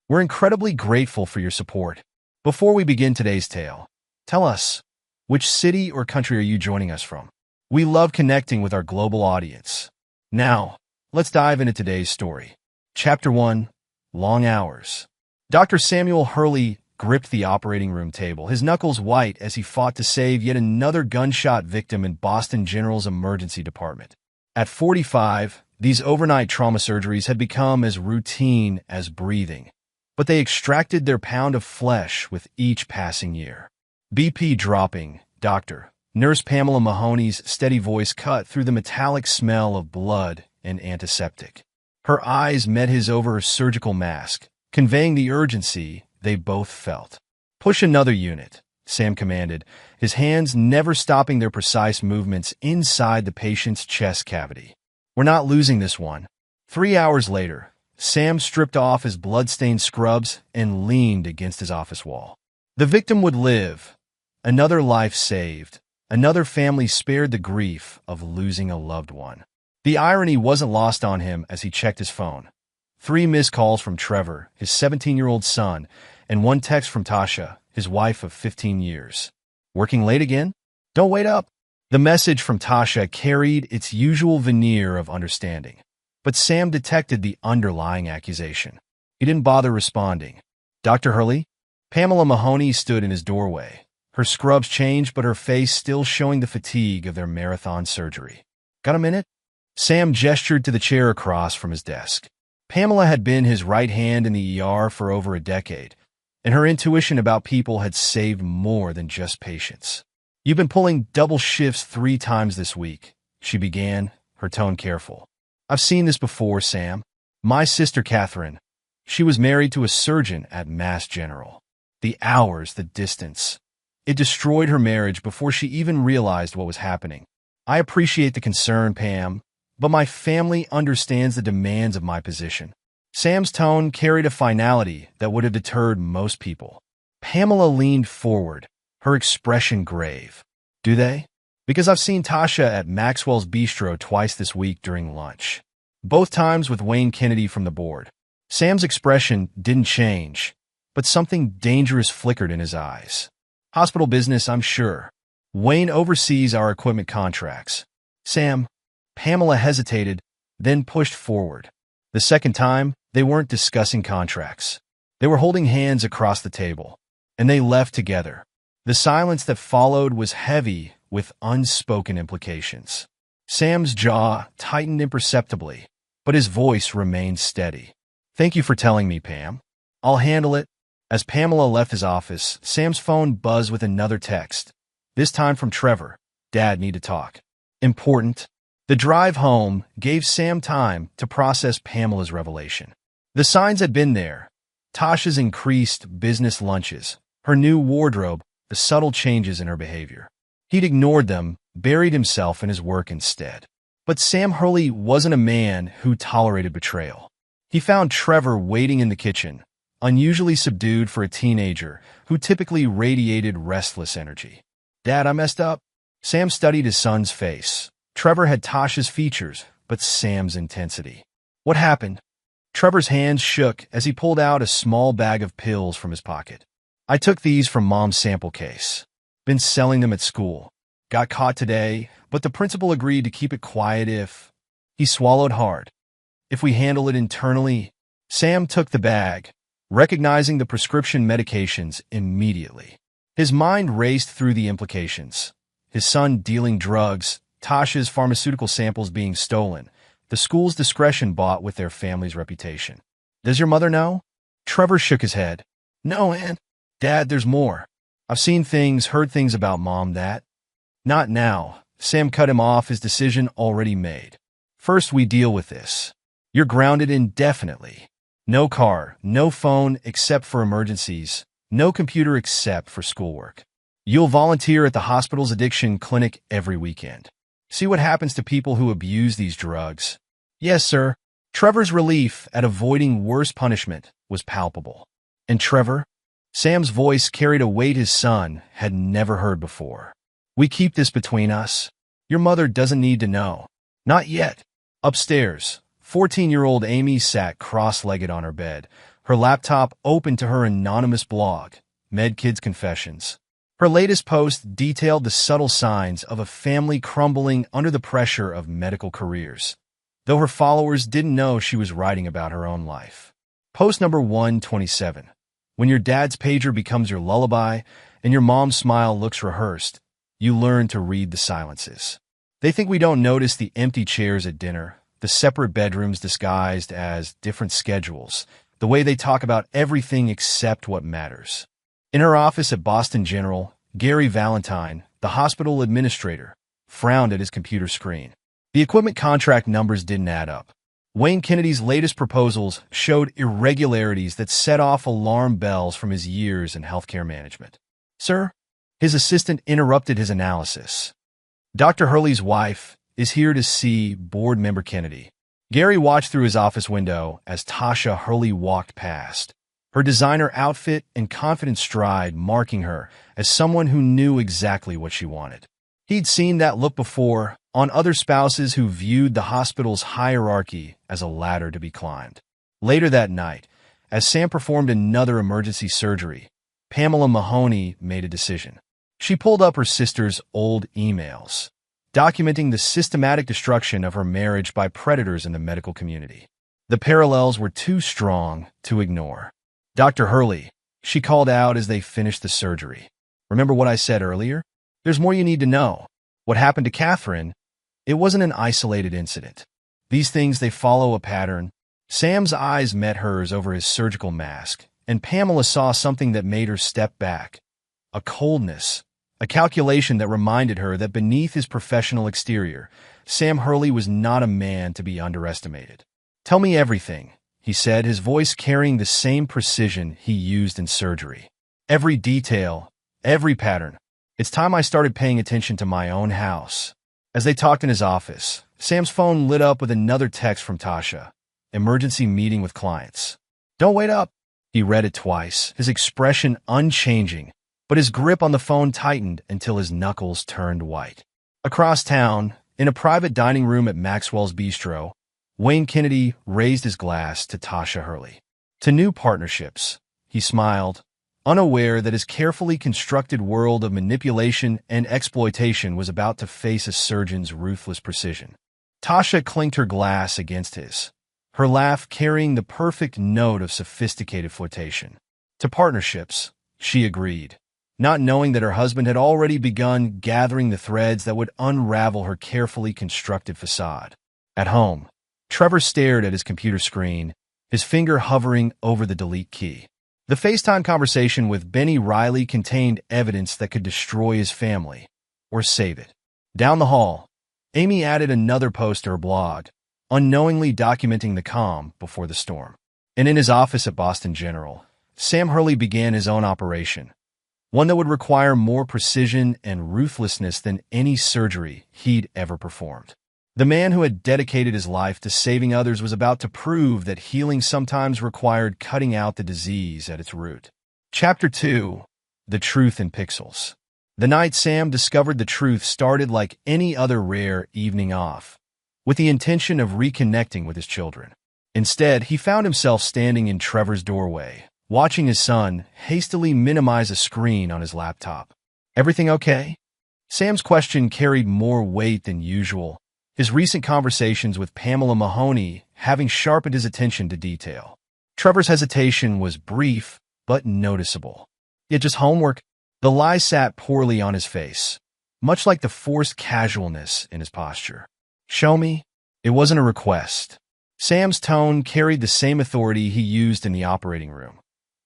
We're incredibly grateful for your support. Before we begin today's tale, tell us, which city or country are you joining us from? We love connecting with our global audience. Now, let's dive into today's story. Chapter 1, Long Hours. Dr. Samuel Hurley gripped the operating room table, his knuckles white as he fought to save yet another gunshot victim in Boston General's emergency department. At 45, these overnight trauma surgeries had become as routine as breathing, but they extracted their pound of flesh with each passing year. BP dropping, Doctor. Nurse Pamela Mahoney's steady voice cut through the metallic smell of blood and antiseptic. Her eyes met his over her surgical mask, conveying the urgency they both felt. Push another unit, Sam commanded, his hands never stopping their precise movements inside the patient's chest cavity. We're not losing this one. 3 hours later, Sam stripped off his blood-stained scrubs and leaned against his office wall. The victim would live. Another life saved. Another family spared the grief of losing a loved one. The irony wasn't lost on him as he checked his phone. 3 missed calls from Trevor, his 17-year-old son, and 1 text from Tasha, his wife of 15 years. Working late again? Don't wait up. The message from Tasha carried its usual veneer of understanding, but Sam detected the underlying accusation. He didn't bother responding. Dr. Hurley? Pamela Mahoney stood in his doorway, her scrubs changed but her face still showing the fatigue of their marathon surgery. Got a minute? Sam gestured to the chair across from his desk. Pamela had been his right hand in the ER for over a decade, and her intuition about people had saved more than just patients. You've been pulling double shifts 3 times this week, she began, her tone careful. I've seen this before, Sam. My sister Catherine. She was married to a surgeon at Mass General. The hours, the distance. It destroyed her marriage before she even realized what was happening. I appreciate the concern, Pam, but my family understands the demands of my position. Sam's tone carried a finality that would have deterred most people. Pamela leaned forward, her expression grave. Do they? Because I've seen Tasha at Maxwell's Bistro twice this week during lunch. Both times with Wayne Kennedy from the board. Sam's expression didn't change, but something dangerous flickered in his eyes. Hospital business, I'm sure. Wayne oversees our equipment contracts. Sam, Pamela hesitated, then pushed forward. The second time, they weren't discussing contracts. They were holding hands across the table, and they left together. The silence that followed was heavy with unspoken implications. Sam's jaw tightened imperceptibly, but his voice remained steady. Thank you for telling me, Pam. I'll handle it. As Pamela left his office, Sam's phone buzzed with another text. This time from Trevor. Dad, need to talk. Important. The drive home gave Sam time to process Pamela's revelation. The signs had been there. Tasha's increased business lunches, her new wardrobe, the subtle changes in her behavior. He'd ignored them, buried himself in his work instead. But Sam Hurley wasn't a man who tolerated betrayal. He found Trevor waiting in the kitchen, unusually subdued for a teenager who typically radiated restless energy. Dad, I messed up. Sam studied his son's face. Trevor had Tasha's features, but Sam's intensity. What happened? Trevor's hands shook as he pulled out a small bag of pills from his pocket. I took these from Mom's sample case. Been selling them at school. Got caught today, but the principal agreed to keep it quiet if... He swallowed hard. If we handle it internally... Sam took the bag, recognizing the prescription medications immediately. His mind raced through the implications. His son dealing drugs, Tasha's pharmaceutical samples being stolen, the school's discretion bought with their family's reputation. Does your mother know? Trevor shook his head. No, Aunt. Dad, there's more. I've seen things, heard things about Mom that... Not now. Sam cut him off, his decision already made. First, we deal with this. You're grounded indefinitely. No car, no phone except for emergencies, no computer except for schoolwork. You'll volunteer at the hospital's addiction clinic every weekend. See what happens to people who abuse these drugs. Yes, sir. Trevor's relief at avoiding worse punishment was palpable. And Trevor? Sam's voice carried a weight his son had never heard before. We keep this between us. Your mother doesn't need to know. Not yet. Upstairs, 14-year-old Amy sat cross-legged on her bed, Her laptop opened to her anonymous blog, MedKids Confessions. Her latest post detailed the subtle signs of a family crumbling under the pressure of medical careers, though her followers didn't know she was writing about her own life. Post number 127. When your dad's pager becomes your lullaby and your mom's smile looks rehearsed, you learn to read the silences. They think we don't notice the empty chairs at dinner, the separate bedrooms disguised as different schedules, the way they talk about everything except what matters. In her office at Boston General, Gary Valentine, the hospital administrator, frowned at his computer screen. The equipment contract numbers didn't add up. Wayne Kennedy's latest proposals showed irregularities that set off alarm bells from his years in healthcare management. Sir, his assistant interrupted his analysis. Dr. Hurley's wife is here to see board member Kennedy. Gary watched through his office window as Tasha Hurley walked past, her designer outfit and confident stride marking her as someone who knew exactly what she wanted. He'd seen that look before on other spouses who viewed the hospital's hierarchy as a ladder to be climbed. Later that night, as Sam performed another emergency surgery, Pamela Mahoney made a decision. She pulled up her sister's old emails, documenting the systematic destruction of her marriage by predators in the medical community. The parallels were too strong to ignore. Dr. Hurley, she called out as they finished the surgery. Remember what I said earlier? There's more you need to know. What happened to Catherine, it wasn't an isolated incident. These things, they follow a pattern. Sam's eyes met hers over his surgical mask, and Pamela saw something that made her step back. A coldness, a calculation that reminded her that beneath his professional exterior, Sam Hurley was not a man to be underestimated. Tell me everything, he said, his voice carrying the same precision he used in surgery. Every detail, every pattern. It's time I started paying attention to my own house. As they talked in his office, Sam's phone lit up with another text from Tasha. Emergency meeting with clients. Don't wait up. He read it twice, his expression unchanging, but his grip on the phone tightened until his knuckles turned white. Across town, in a private dining room at Maxwell's Bistro, Wayne Kennedy raised his glass to Tasha Hurley. To new partnerships, he smiled, unaware that his carefully constructed world of manipulation and exploitation was about to face a surgeon's ruthless precision. Tasha clinked her glass against his, her laugh carrying the perfect note of sophisticated flirtation. To partnerships, she agreed, not knowing that her husband had already begun gathering the threads that would unravel her carefully constructed facade. At home, Trevor stared at his computer screen, his finger hovering over the delete key. The FaceTime conversation with Benny Riley contained evidence that could destroy his family, or save it. Down the hall, Amy added another post to her blog, unknowingly documenting the calm before the storm. And in his office at Boston General, Sam Hurley began his own operation, one that would require more precision and ruthlessness than any surgery he'd ever performed. The man who had dedicated his life to saving others was about to prove that healing sometimes required cutting out the disease at its root. Chapter 2. The Truth in Pixels. The night Sam discovered the truth started like any other rare evening off, with the intention of reconnecting with his children. Instead, he found himself standing in Trevor's doorway, watching his son hastily minimize a screen on his laptop. Everything okay? Sam's question carried more weight than usual, his recent conversations with Pamela Mahoney having sharpened his attention to detail. Trevor's hesitation was brief, but noticeable. Yet just homework. The lie sat poorly on his face, much like the forced casualness in his posture. Show me? It wasn't a request. Sam's tone carried the same authority he used in the operating room,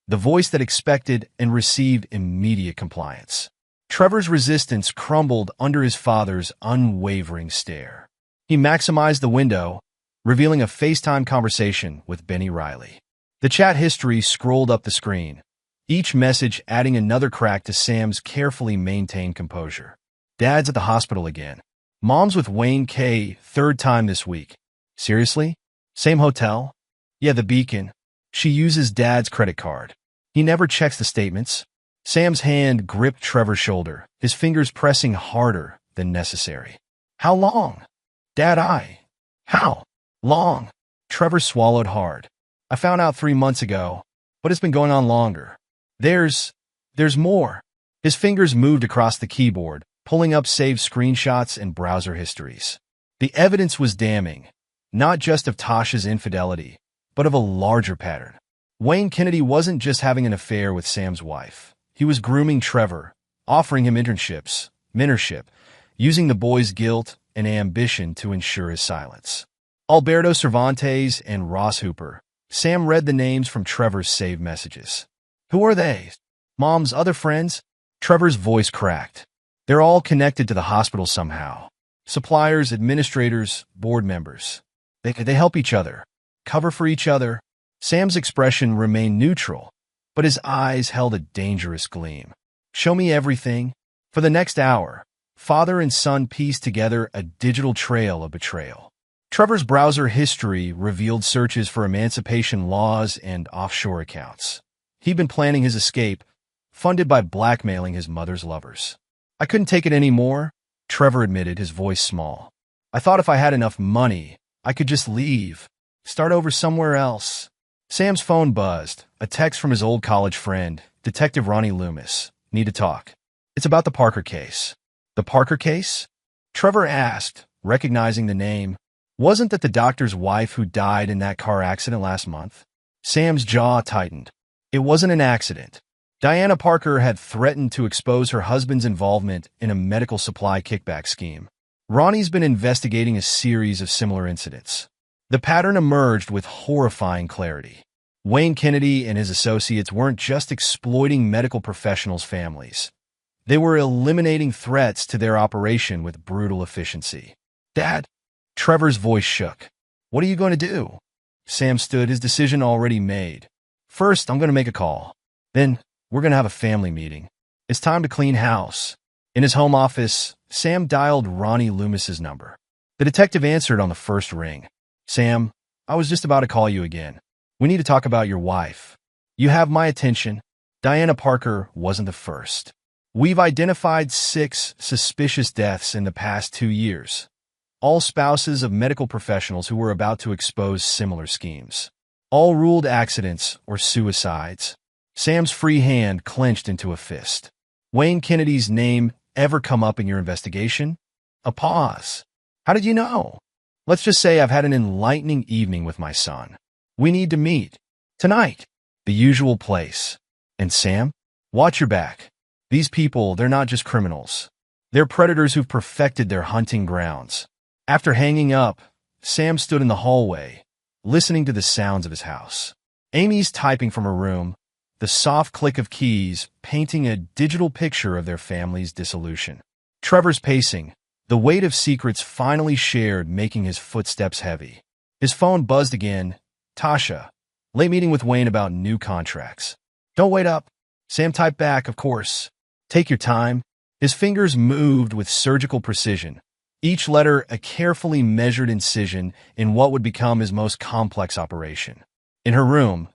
the voice that expected and received immediate compliance. Trevor's resistance crumbled under his father's unwavering stare. He maximized the window, revealing a FaceTime conversation with Benny Riley. The chat history scrolled up the screen, each message adding another crack to Sam's carefully maintained composure. Dad's at the hospital again. Mom's with Wayne K. third time this week. Seriously? Same hotel? Yeah, the Beacon. She uses Dad's credit card. He never checks the statements. Sam's hand gripped Trevor's shoulder, his fingers pressing harder than necessary. How long? Dad, How? Long? Trevor swallowed hard. I found out 3 months ago. but it's been going on longer. There's more. His fingers moved across the keyboard, pulling up saved screenshots and browser histories. The evidence was damning, not just of Tasha's infidelity, but of a larger pattern. Wayne Kennedy wasn't just having an affair with Sam's wife. He was grooming Trevor, offering him internships, mentorship, using the boy's guilt and ambition to ensure his silence. Alberto Cervantes and Ross Hooper. Sam read the names from Trevor's saved messages. Who are they? Mom's other friends? Trevor's voice cracked. They're all connected to the hospital somehow. Suppliers, administrators, board members. They help each other, cover for each other. Sam's expression remained neutral, but his eyes held a dangerous gleam. Show me everything. For the next hour, father and son pieced together a digital trail of betrayal. Trevor's browser history revealed searches for emancipation laws and offshore accounts. He'd been planning his escape, funded by blackmailing his mother's lovers. I couldn't take it anymore, Trevor admitted, his voice small. I thought if I had enough money, I could just leave, start over somewhere else. Sam's phone buzzed, a text from his old college friend, Detective Ronnie Loomis. Need to talk. It's about the Parker case. The Parker case? Trevor asked, recognizing the name. Wasn't that the doctor's wife who died in that car accident last month? Sam's jaw tightened. It wasn't an accident. Diana Parker had threatened to expose her husband's involvement in a medical supply kickback scheme. Ronnie's been investigating a series of similar incidents. The pattern emerged with horrifying clarity. Wayne Kennedy and his associates weren't just exploiting medical professionals' families. They were eliminating threats to their operation with brutal efficiency. Dad? Trevor's voice shook. What are you going to do? Sam stood, his decision already made. First, I'm going to make a call. Then, we're going to have a family meeting. It's time to clean house. In his home office, Sam dialed Ronnie Loomis's number. The detective answered on the first ring. Sam, I was just about to call you again. We need to talk about your wife. You have my attention. Diana Parker wasn't the first. We've identified 6 suspicious deaths in the past 2 years, all spouses of medical professionals who were about to expose similar schemes. All ruled accidents or suicides. Sam's free hand clenched into a fist. Wayne Kennedy's name ever come up in your investigation? A pause. How did you know? Let's just say I've had an enlightening evening with my son. We need to meet. Tonight. The usual place. And Sam, watch your back. These people, they're not just criminals. They're predators who've perfected their hunting grounds. After hanging up, Sam stood in the hallway, listening to the sounds of his house. Amy's typing from her room, the soft click of keys painting a digital picture of their family's dissolution. Trevor's pacing, the weight of secrets finally shared making his footsteps heavy. His phone buzzed again. Tasha, late meeting with Wayne about new contracts. Don't wait up. Sam typed back, of course. Take your time. His fingers moved with surgical precision, each letter a carefully measured incision in what would become his most complex operation. In her room,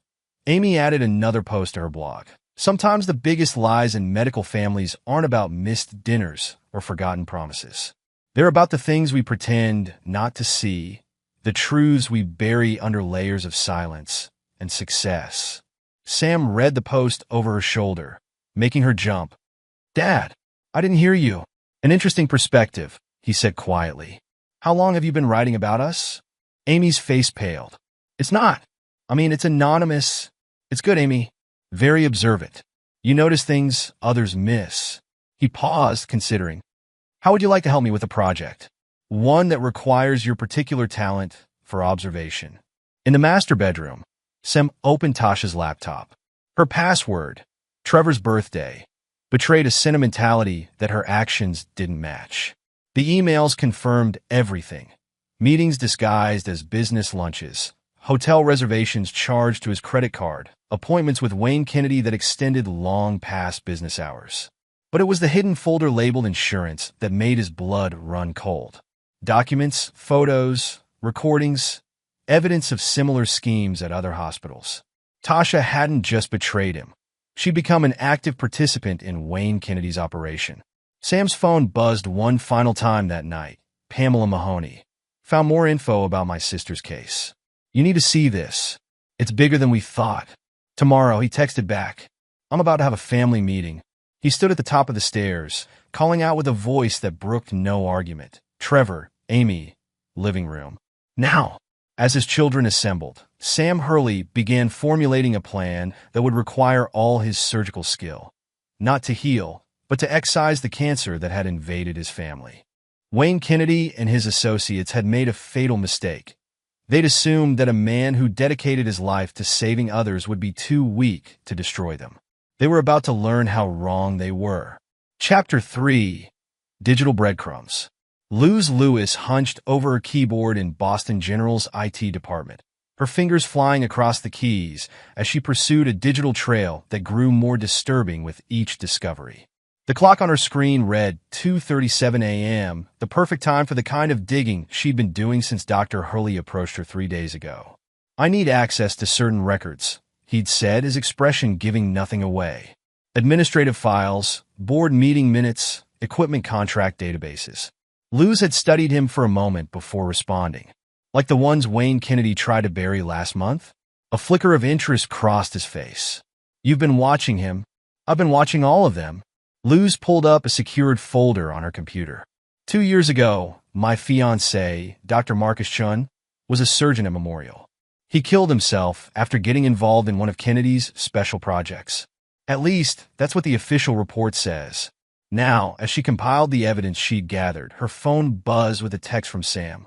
Amy added another post to her blog. Sometimes the biggest lies in medical families aren't about missed dinners or forgotten promises. They're about the things we pretend not to see, the truths we bury under layers of silence and success. Sam read the post over her shoulder, making her jump. Dad, I didn't hear you. An interesting perspective, he said quietly. How long have you been writing about us? Amy's face paled. It's not. It's anonymous. It's good, Amy. Very observant. You notice things others miss. He paused, considering. How would you like to help me with a project? One that requires your particular talent for observation. In the master bedroom, Sam opened Tasha's laptop. Her password, Trevor's birthday, betrayed a sentimentality that her actions didn't match. The emails confirmed everything. Meetings disguised as business lunches, hotel reservations charged to his credit card, appointments with Wayne Kennedy that extended long past business hours. But it was the hidden folder labeled insurance that made his blood run cold. Documents, photos, recordings, evidence of similar schemes at other hospitals. Tasha hadn't just betrayed him. She'd become an active participant in Wayne Kennedy's operation. Sam's phone buzzed one final time that night. Pamela Mahoney. Found more info about my sister's case. You need to see this. It's bigger than we thought. Tomorrow, he texted back. I'm about to have a family meeting. He stood at the top of the stairs, calling out with a voice that brooked no argument. Trevor, Amy, living room. Now, as his children assembled, Sam Hurley began formulating a plan that would require all his surgical skill, not to heal, but to excise the cancer that had invaded his family. Wayne Kennedy and his associates had made a fatal mistake. They'd assumed that a man who dedicated his life to saving others would be too weak to destroy them. They were about to learn how wrong they were. Chapter 3. Digital Breadcrumbs. Luz Lewis hunched over her keyboard in Boston General's IT department, her fingers flying across the keys as she pursued a digital trail that grew more disturbing with each discovery. The clock on her screen read 2:37 a.m., the perfect time for the kind of digging she'd been doing since Dr. Hurley approached her 3 days ago. I need access to certain records, he'd said, his expression giving nothing away. Administrative files, board meeting minutes, equipment contract databases. Luz had studied him for a moment before responding. Like the ones Wayne Kennedy tried to bury last month? A flicker of interest crossed his face. You've been watching him. I've been watching all of them. Luz pulled up a secured folder on her computer. 2 years ago, my fiancé, Dr. Marcus Chun, was a surgeon at Memorial. He killed himself after getting involved in one of Kennedy's special projects. At least, that's what the official report says. Now, as she compiled the evidence she'd gathered, her phone buzzed with a text from Sam.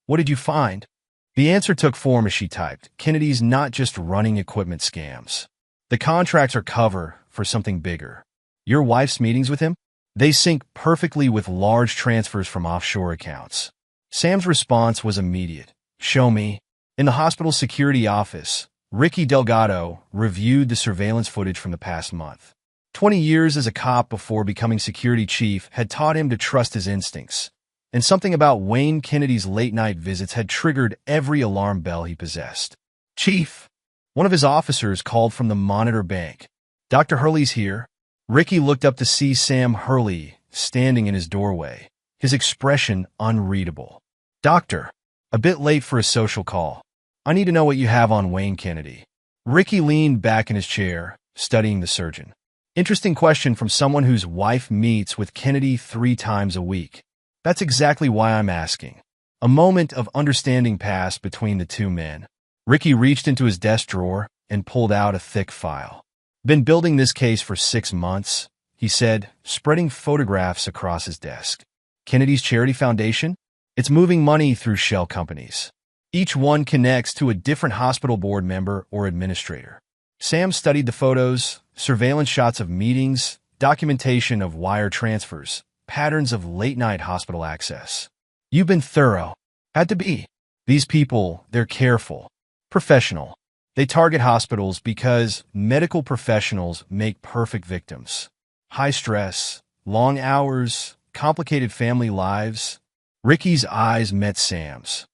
What did you find? The answer took form as she typed. Kennedy's not just running equipment scams. The contracts are cover for something bigger. Your wife's meetings with him? They sync perfectly with large transfers from offshore accounts. Sam's response was immediate. Show me. In the hospital's security office, Ricky Delgado reviewed the surveillance footage from the past month. 20 years as a cop before becoming security chief had taught him to trust his instincts, and something about Wayne Kennedy's late-night visits had triggered every alarm bell he possessed. Chief! One of his officers called from the Monitor Bank. Dr. Hurley's here. Ricky looked up to see Sam Hurley standing in his doorway, his expression unreadable. Doctor, a bit late for a social call. I need to know what you have on Wayne Kennedy. Ricky leaned back in his chair, studying the surgeon. Interesting question from someone whose wife meets with Kennedy 3 times a week. That's exactly why I'm asking. A moment of understanding passed between the two men. Ricky reached into his desk drawer and pulled out a thick file. Been building this case for 6 months, he said, spreading photographs across his desk. Kennedy's charity foundation? It's moving money through shell companies. Each one connects to a different hospital board member or administrator. Sam studied the photos, surveillance shots of meetings, documentation of wire transfers, patterns of late-night hospital access. You've been thorough. Had to be. These people, they're careful, professional. They target hospitals because medical professionals make perfect victims. High stress, long hours, complicated family lives. Ricky's eyes met Sam's.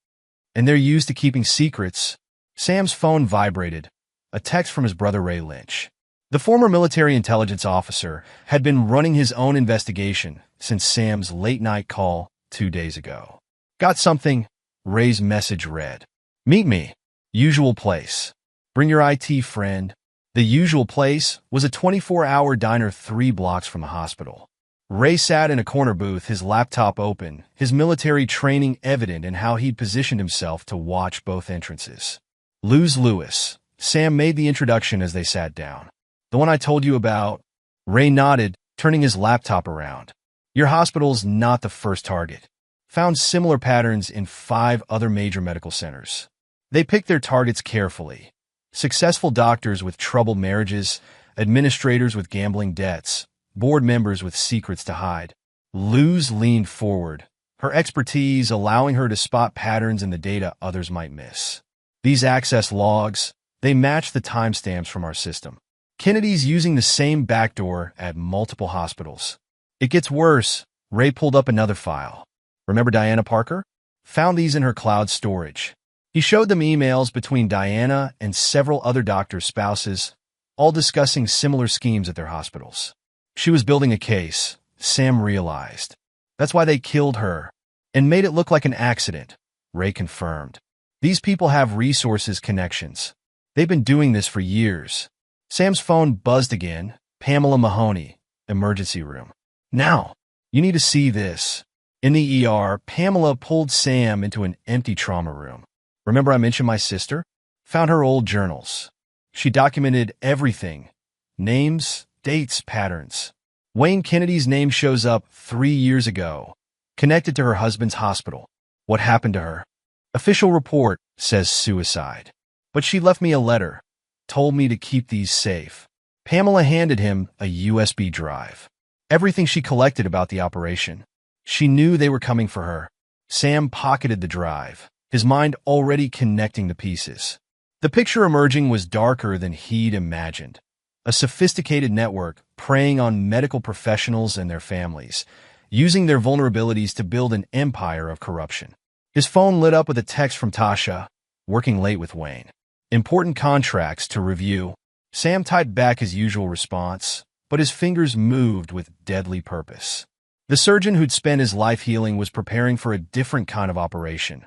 And they're used to keeping secrets. Sam's phone vibrated. A text from his brother Ray Lynch. The former military intelligence officer had been running his own investigation since Sam's late-night call 2 days ago. Got something? Ray's message read. Meet me. Usual place. Bring your IT friend. The usual place was a 24-hour diner 3 blocks from the hospital. Ray sat in a corner booth, his laptop open, his military training evident in how he'd positioned himself to watch both entrances. Luz Lewis. Sam made the introduction as they sat down. The one I told you about? Ray nodded, turning his laptop around. Your hospital's not the first target. Found similar patterns in 5 other major medical centers. They picked their targets carefully. Successful doctors with troubled marriages, administrators with gambling debts, board members with secrets to hide. Luz leaned forward, her expertise allowing her to spot patterns in the data others might miss. These access logs, they match the timestamps from our system. Kennedy's using the same backdoor at multiple hospitals. It gets worse. Ray pulled up another file. Remember Diana Parker? Found these in her cloud storage. He showed them emails between Diana and several other doctors' spouses, all discussing similar schemes at their hospitals. She was building a case, Sam realized. That's why they killed her, and made it look like an accident, Ray confirmed. These people have resources, connections. They've been doing this for years. Sam's phone buzzed again. Pamela Mahoney, emergency room. Now, you need to see this. In the ER, Pamela pulled Sam into an empty trauma room. Remember I mentioned my sister? Found her old journals. She documented everything. Names, dates, patterns. Wayne Kennedy's name shows up 3 years ago, connected to her husband's hospital. What happened to her? Official report says suicide. But she left me a letter, told me to keep these safe. Pamela handed him a USB drive. Everything she collected about the operation. She knew they were coming for her. Sam pocketed the drive, his mind already connecting the pieces. The picture emerging was darker than he'd imagined. A sophisticated network preying on medical professionals and their families, using their vulnerabilities to build an empire of corruption. His phone lit up with a text from Tasha, working late with Wayne. Important contracts to review. Sam typed back his usual response, but his fingers moved with deadly purpose. The surgeon who'd spent his life healing was preparing for a different kind of operation,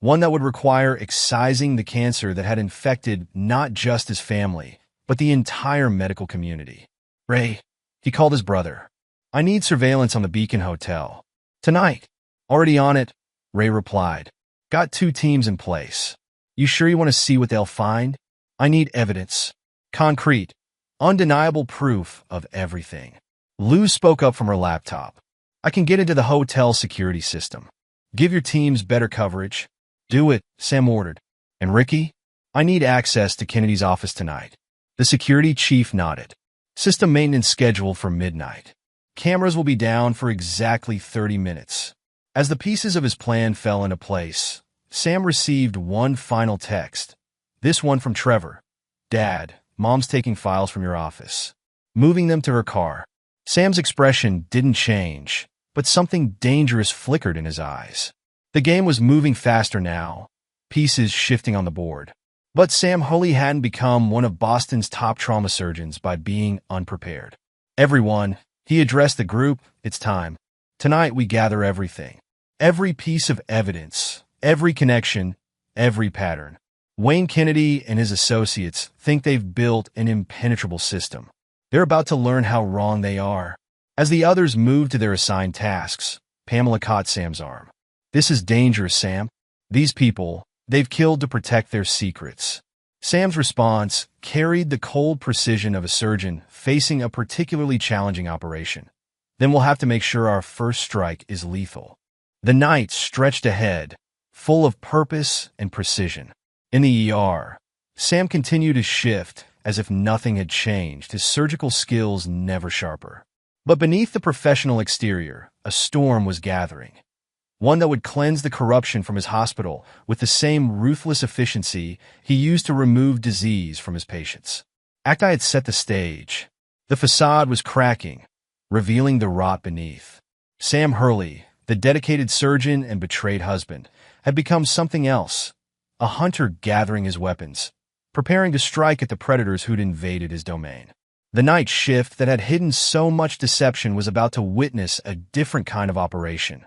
one that would require excising the cancer that had infected not just his family, but the entire medical community. Ray, he called his brother. I need surveillance on the Beacon Hotel. Tonight. Already on it, Ray replied. Got 2 teams in place. You sure you want to see what they'll find? I need evidence. Concrete. Undeniable proof of everything. Lou spoke up from her laptop. I can get into the hotel security system. Give your teams better coverage. Do it, Sam ordered. And Ricky? I need access to Kennedy's office tonight. The security chief nodded. System maintenance scheduled for midnight. Cameras will be down for exactly 30 minutes. As the pieces of his plan fell into place, Sam received one final text. This one from Trevor. Dad, Mom's taking files from your office. Moving them to her car. Sam's expression didn't change, but something dangerous flickered in his eyes. The game was moving faster now, pieces shifting on the board. But Sam Hulley hadn't become one of Boston's top trauma surgeons by being unprepared. Everyone, he addressed the group, it's time. Tonight we gather everything. Every piece of evidence, every connection, every pattern. Wayne Kennedy and his associates think they've built an impenetrable system. They're about to learn how wrong they are. As the others moved to their assigned tasks, Pamela caught Sam's arm. This is dangerous, Sam. These people, they've killed to protect their secrets. Sam's response carried the cold precision of a surgeon facing a particularly challenging operation. Then we'll have to make sure our first strike is lethal. The night stretched ahead, full of purpose and precision. In the ER, Sam continued to shift as if nothing had changed, his surgical skills never sharper. But beneath the professional exterior, a storm was gathering. One that would cleanse the corruption from his hospital with the same ruthless efficiency he used to remove disease from his patients. AITA had set the stage. The facade was cracking, revealing the rot beneath. Sam Hurley, the dedicated surgeon and betrayed husband, had become something else, a hunter gathering his weapons, preparing to strike at the predators who'd invaded his domain. The night shift that had hidden so much deception was about to witness a different kind of operation,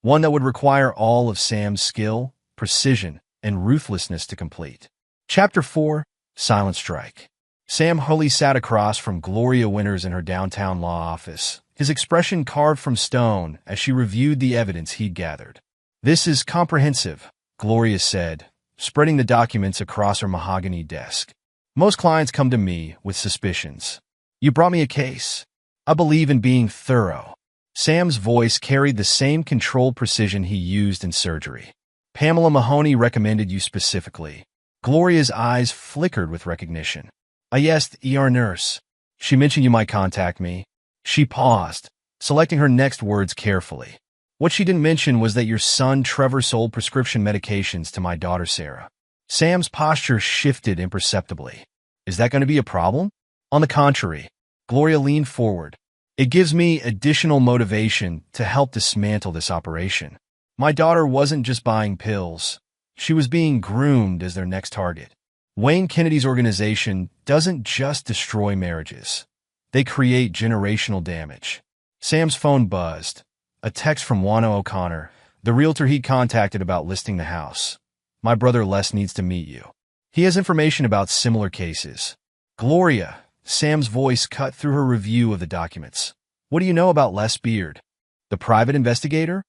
one that would require all of Sam's skill, precision, and ruthlessness to complete. Chapter 4, Silent Strike. Sam Hulley sat across from Gloria Winters in her downtown law office, his expression carved from stone as she reviewed the evidence he'd gathered. This is comprehensive, Gloria said, spreading the documents across her mahogany desk. Most clients come to me with suspicions. You brought me a case. I believe in being thorough. Sam's voice carried the same controlled precision he used in surgery. Pamela Mahoney recommended you specifically. Gloria's eyes flickered with recognition. Yes, the ER nurse. She mentioned you might contact me. She paused, selecting her next words carefully. What she didn't mention was that your son Trevor sold prescription medications to my daughter Sarah. Sam's posture shifted imperceptibly. Is that going to be a problem? On the contrary, Gloria leaned forward. It gives me additional motivation to help dismantle this operation. My daughter wasn't just buying pills. She was being groomed as their next target. Wayne Kennedy's organization doesn't just destroy marriages. They create generational damage. Sam's phone buzzed. A text from Wano O'Connor, the realtor he'd contacted about listing the house. My brother Les needs to meet you. He has information about similar cases. Gloria, Sam's voice cut through her review of the documents. What do you know about Les Beard? The private investigator?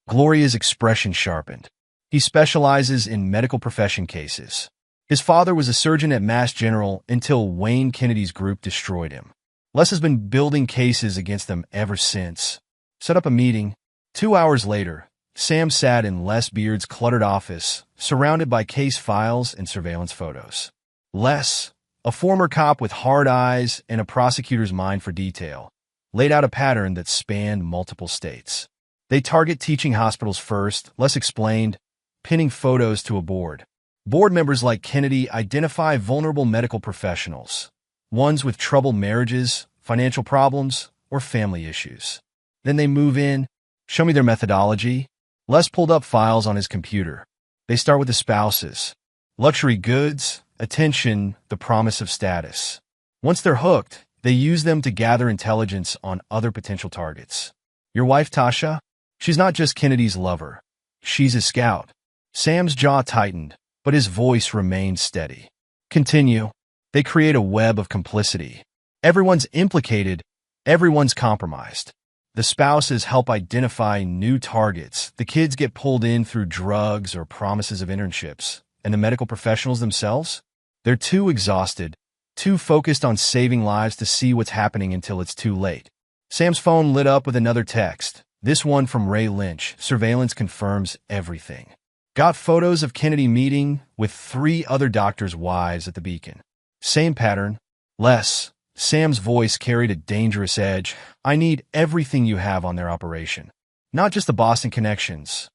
Gloria's expression sharpened. He specializes in medical profession cases. His father was a surgeon at Mass General until Wayne Kennedy's group destroyed him. Les has been building cases against them ever since. Set up a meeting. 2 hours later, Sam sat in Les Beard's cluttered office, surrounded by case files and surveillance photos. Les, a former cop with hard eyes and a prosecutor's mind for detail, laid out a pattern that spanned multiple states. They target teaching hospitals first, Les explained, pinning photos to a board. Board members like Kennedy identify vulnerable medical professionals, ones with troubled marriages, financial problems, or family issues. Then they move in. Show me their methodology. Les pulled up files on his computer. They start with the spouses. Luxury goods, attention, the promise of status. Once they're hooked, they use them to gather intelligence on other potential targets. Your wife, Tasha? She's not just Kennedy's lover. She's a scout. Sam's jaw tightened, but his voice remained steady. Continue. They create a web of complicity. Everyone's implicated. Everyone's compromised. The spouses help identify new targets. The kids get pulled in through drugs or promises of internships. And the medical professionals themselves? They're too exhausted, too focused on saving lives to see what's happening until it's too late. Sam's phone lit up with another text. This one from Ray Lynch. Surveillance confirms everything. Got photos of Kennedy meeting with 3 other doctors' wives at the Beacon. Same pattern. Les. Sam's voice carried a dangerous edge. I need everything you have on their operation. Not just the Boston connections.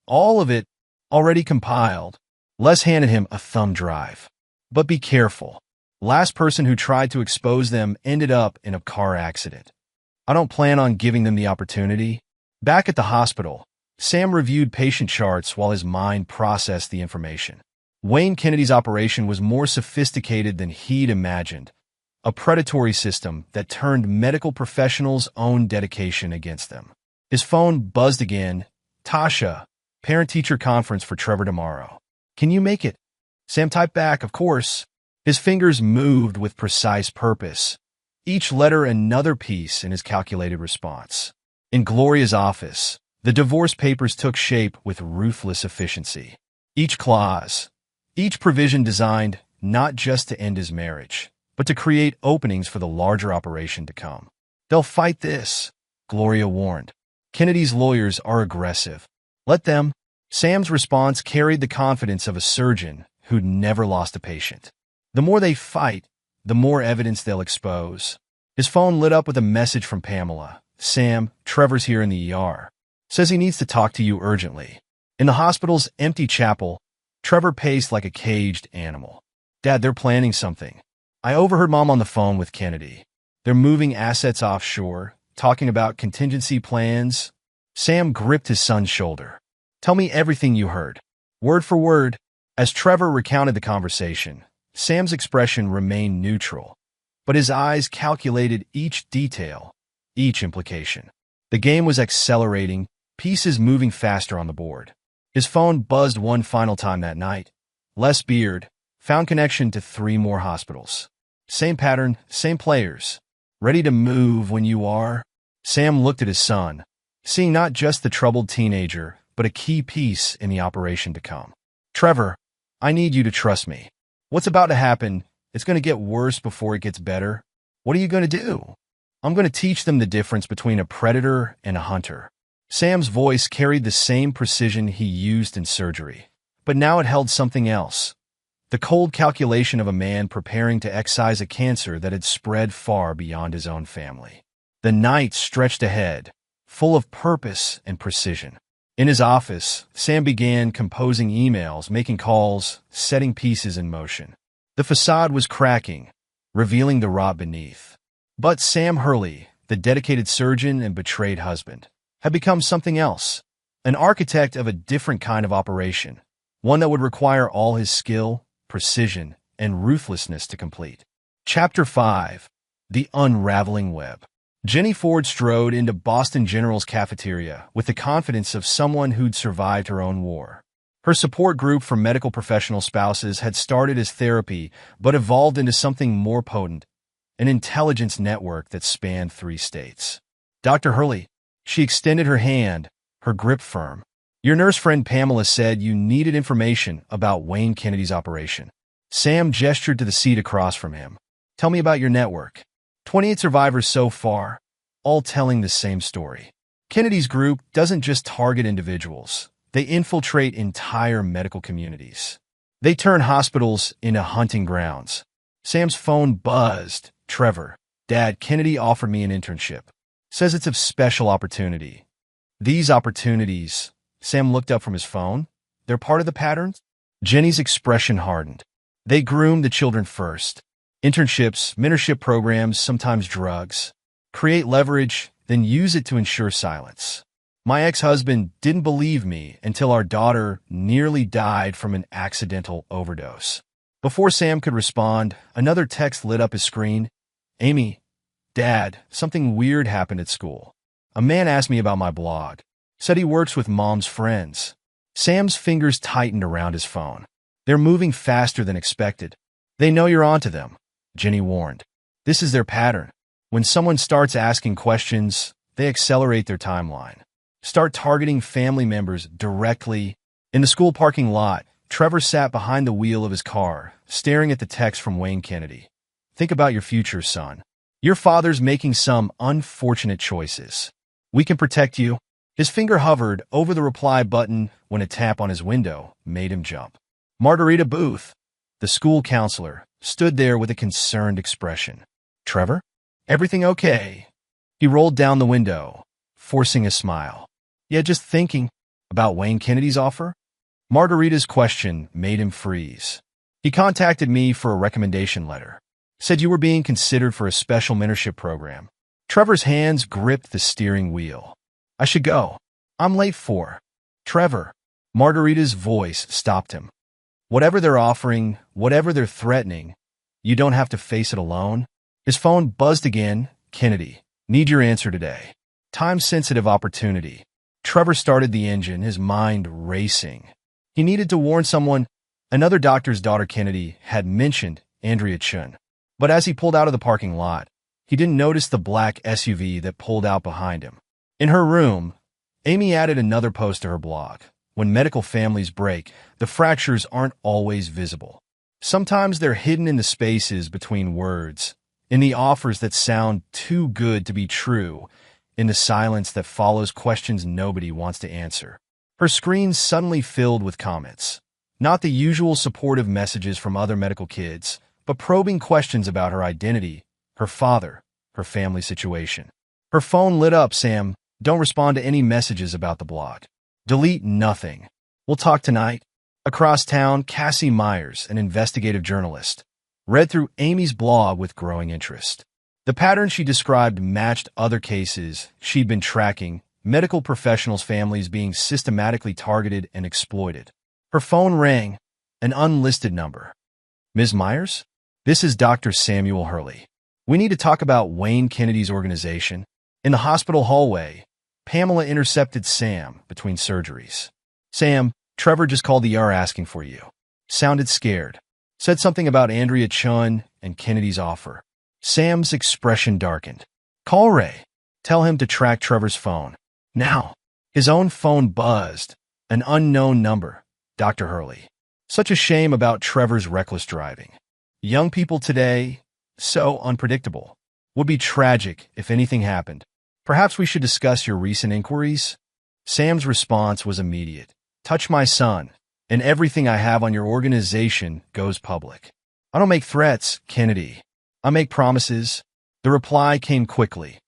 All of it already compiled. Les handed him a thumb drive. But be careful. Last person who tried to expose them ended up in a car accident. I don't plan on giving them the opportunity. Back at the hospital, Sam reviewed patient charts while his mind processed the information. Wayne Kennedy's operation was more sophisticated than he'd imagined. A predatory system that turned medical professionals' own dedication against them. His phone buzzed again. Tasha, parent-teacher conference for Trevor tomorrow. Can you make it? Sam typed back, of course. His fingers moved with precise purpose. Each letter another piece in his calculated response. In Gloria's office, the divorce papers took shape with ruthless efficiency. Each clause, each provision designed not just to end his marriage, but to create openings for the larger operation to come. They'll fight this, Gloria warned. Kennedy's lawyers are aggressive. Let them. Sam's response carried the confidence of a surgeon who'd never lost a patient. The more they fight, the more evidence they'll expose. His phone lit up with a message from Pamela. Sam, Trevor's here in the ER. Says he needs to talk to you urgently. In the hospital's empty chapel, Trevor paced like a caged animal. Dad, they're planning something. I overheard Mom on the phone with Kennedy. They're moving assets offshore, talking about contingency plans. Sam gripped his son's shoulder. Tell me everything you heard. Word for word. As Trevor recounted the conversation, Sam's expression remained neutral, but his eyes calculated each detail, each implication. The game was accelerating, pieces moving faster on the board. His phone buzzed one final time that night. Les Beard found connection to 3 more hospitals. Same pattern, same players. Ready to move when you are? Sam looked at his son, seeing not just the troubled teenager, but a key piece in the operation to come. Trevor, I need you to trust me. What's about to happen, it's going to get worse before it gets better. What are you going to do? I'm going to teach them the difference between a predator and a hunter. Sam's voice carried the same precision he used in surgery, but now it held something else. The cold calculation of a man preparing to excise a cancer that had spread far beyond his own family. The night stretched ahead, full of purpose and precision. In his office, Sam began composing emails, making calls, setting pieces in motion. The facade was cracking, revealing the rot beneath. But Sam Hurley, the dedicated surgeon and betrayed husband, had become something else, an architect of a different kind of operation, one that would require all his skill, precision, and ruthlessness to complete. Chapter 5. The Unraveling Web. Jenny Ford strode into Boston General's cafeteria with the confidence of someone who'd survived her own war. Her support group for medical professional spouses had started as therapy, but evolved into something more potent, an intelligence network that spanned 3 states. Dr. Hurley, she extended her hand, her grip firm. Your nurse friend Pamela said you needed information about Wayne Kennedy's operation. Sam gestured to the seat across from him. Tell me about your network. 28 survivors so far, all telling the same story. Kennedy's group doesn't just target individuals. They infiltrate entire medical communities. They turn hospitals into hunting grounds. Sam's phone buzzed. Trevor, Dad, Kennedy offered me an internship. Says it's a special opportunity. These opportunities, Sam looked up from his phone. They're part of the patterns? Jenny's expression hardened. They groom the children first. Internships, mentorship programs, sometimes drugs. Create leverage, then use it to ensure silence. My ex-husband didn't believe me until our daughter nearly died from an accidental overdose. Before Sam could respond, another text lit up his screen. Amy, Dad, something weird happened at school. A man asked me about my blog. Said he works with Mom's friends. Sam's fingers tightened around his phone. They're moving faster than expected. They know you're onto them, Jenny warned. This is their pattern. When someone starts asking questions, they accelerate their timeline. Start targeting family members directly. In the school parking lot, Trevor sat behind the wheel of his car, staring at the text from Wayne Kennedy. Think about your future, son. Your father's making some unfortunate choices. We can protect you. His finger hovered over the reply button when a tap on his window made him jump. Margarita Booth, the school counselor, stood there with a concerned expression. Trevor? Everything okay? He rolled down the window, forcing a smile. Yeah, just thinking about Wayne Kennedy's offer? Margarita's question made him freeze. He contacted me for a recommendation letter. Said you were being considered for a special mentorship program. Trevor's hands gripped the steering wheel. I should go. I'm late for. Trevor. Margarita's voice stopped him. Whatever they're offering, whatever they're threatening, you don't have to face it alone. His phone buzzed again. Kennedy, need your answer today. Time-sensitive opportunity. Trevor started the engine, his mind racing. He needed to warn someone. Another doctor's daughter, Kennedy, had mentioned Andrea Chun. But as he pulled out of the parking lot, he didn't notice the black SUV that pulled out behind him. In her room, Amy added another post to her blog. When medical families break, the fractures aren't always visible. Sometimes they're hidden in the spaces between words, in the offers that sound too good to be true, in the silence that follows questions nobody wants to answer. Her screen suddenly filled with comments. Not the usual supportive messages from other medical kids, but probing questions about her identity, her father, her family situation. Her phone lit up. Sam, don't respond to any messages about the blog. Delete nothing. We'll talk tonight. Across town, Cassie Myers, an investigative journalist, read through Amy's blog with growing interest. The pattern she described matched other cases she'd been tracking, medical professionals' families being systematically targeted and exploited. Her phone rang, an unlisted number. Ms. Myers? This is Dr. Samuel Hurley. We need to talk about Wayne Kennedy's organization. In the hospital hallway, Pamela intercepted Sam between surgeries. Sam, Trevor just called the ER asking for you. Sounded scared. Said something about Andrea Chun and Kennedy's offer. Sam's expression darkened. Call Ray. Tell him to track Trevor's phone. Now. His own phone buzzed. An unknown number. Dr. Hurley. Such a shame about Trevor's reckless driving. Young people today, so unpredictable. Would be tragic if anything happened. Perhaps we should discuss your recent inquiries? Sam's response was immediate. Touch my son, and everything I have on your organization goes public. I don't make threats, Kennedy. I make promises. The reply came quickly.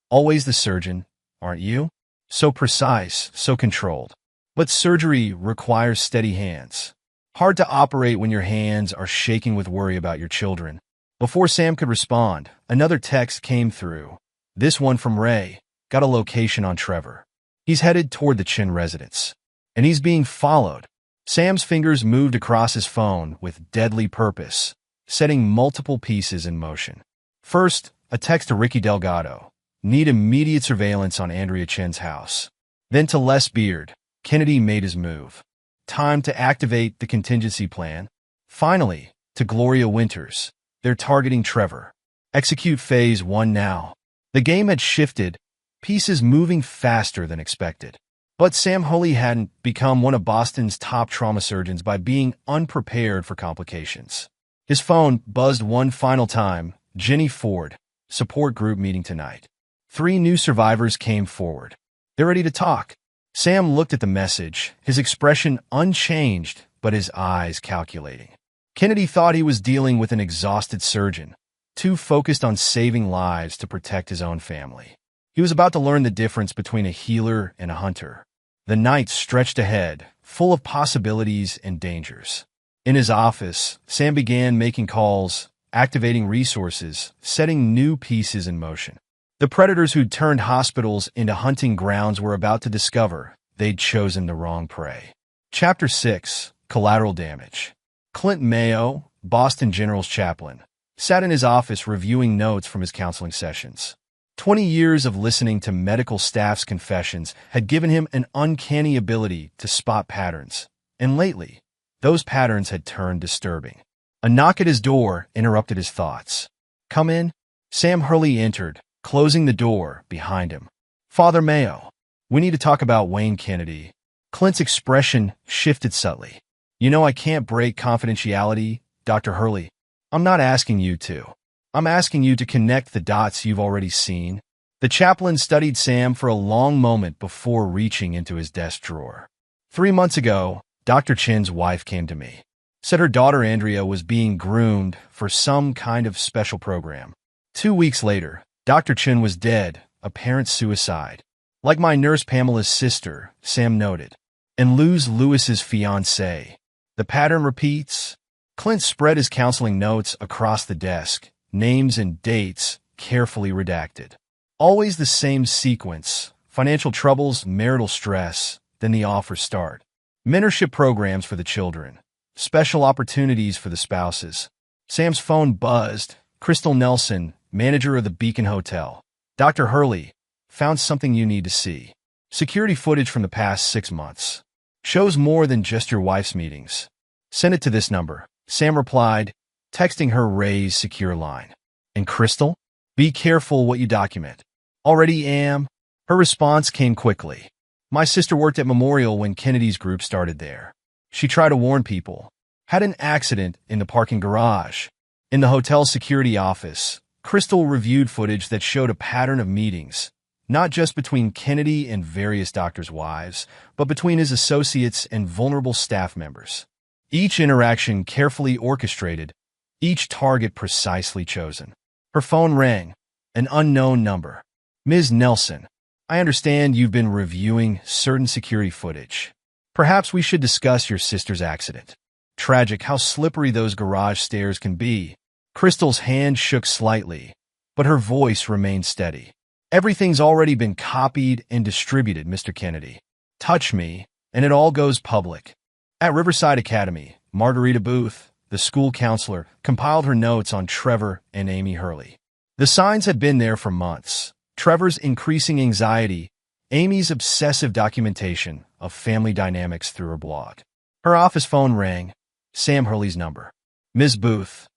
Always the surgeon, aren't you? So precise, so controlled. But surgery requires steady hands. Hard to operate when your hands are shaking with worry about your children. Before Sam could respond, another text came through. This one from Ray. Got a location on Trevor. He's headed toward the Chin residence. And he's being followed. Sam's fingers moved across his phone with deadly purpose, setting multiple pieces in motion. First, a text to Ricky Delgado. Need immediate surveillance on Andrea Chin's house. Then to Les Beard. Kennedy made his move. Time to activate the contingency plan. Finally, to Gloria Winters. They're targeting Trevor. Execute Phase 1 now. The game had shifted, pieces moving faster than expected. But Sam Hurley hadn't become one of Boston's top trauma surgeons by being unprepared for complications. His phone buzzed one final time. Jenny Ford, support group meeting tonight. 3 new survivors came forward. They're ready to talk. Sam looked at the message, his expression unchanged, but his eyes calculating. Kennedy thought he was dealing with an exhausted surgeon, too focused on saving lives to protect his own family. He was about to learn the difference between a healer and a hunter. The night stretched ahead, full of possibilities and dangers. In his office, Sam began making calls, activating resources, setting new pieces in motion. The predators who'd turned hospitals into hunting grounds were about to discover they'd chosen the wrong prey. Chapter 6: Collateral Damage. Clint Mayo, Boston General's chaplain, sat in his office reviewing notes from his counseling sessions. 20 years of listening to medical staff's confessions had given him an uncanny ability to spot patterns, and lately, those patterns had turned disturbing. A knock at his door interrupted his thoughts. "Come in." Sam Hurley entered, closing the door behind him. "Father Mayo, we need to talk about Wayne Kennedy." Clint's expression shifted subtly. "You know I can't break confidentiality, Dr. Hurley. I'm not asking you to. I'm asking you to connect the dots you've already seen." The chaplain studied Sam for a long moment before reaching into his desk drawer. 3 months ago, Dr. Chin's wife came to me. Said her daughter Andrea was being groomed for some kind of special program. 2 weeks later, Dr. Chin was dead, apparent suicide. Like my nurse Pamela's sister, Sam noted. And lose Lewis's fiancée. The pattern repeats. Clint spread his counseling notes across the desk, names and dates carefully redacted. Always the same sequence: financial troubles, marital stress, then the offers start. Mentorship programs for the children. Special opportunities for the spouses. Sam's phone buzzed. Crystal Nelson, manager of the Beacon Hotel. "Dr. Hurley, found something you need to see. Security footage from the past 6 months. Shows more than just your wife's meetings. Send it to this number." Sam replied, texting her Ray's secure line. "And Crystal? Be careful what you document." "Already am." Her response came quickly. "My sister worked at Memorial when Kennedy's group started there. She tried to warn people. Had an accident in the parking garage." In the hotel security office, Crystal reviewed footage that showed a pattern of meetings, not just between Kennedy and various doctors' wives, but between his associates and vulnerable staff members. Each interaction carefully orchestrated, each target precisely chosen. Her phone rang, an unknown number. "Ms. Nelson, I understand you've been reviewing certain security footage. Perhaps we should discuss your sister's accident. Tragic how slippery those garage stairs can be." Crystal's hand shook slightly, but her voice remained steady. "Everything's already been copied and distributed, Mr. Kennedy. Touch me, and it all goes public." At Riverside Academy, Margarita Booth, the school counselor, compiled her notes on Trevor and Amy Hurley. The signs had been there for months. Trevor's increasing anxiety, Amy's obsessive documentation of family dynamics through her blog. Her office phone rang. Sam Hurley's number. "Ms. Booth,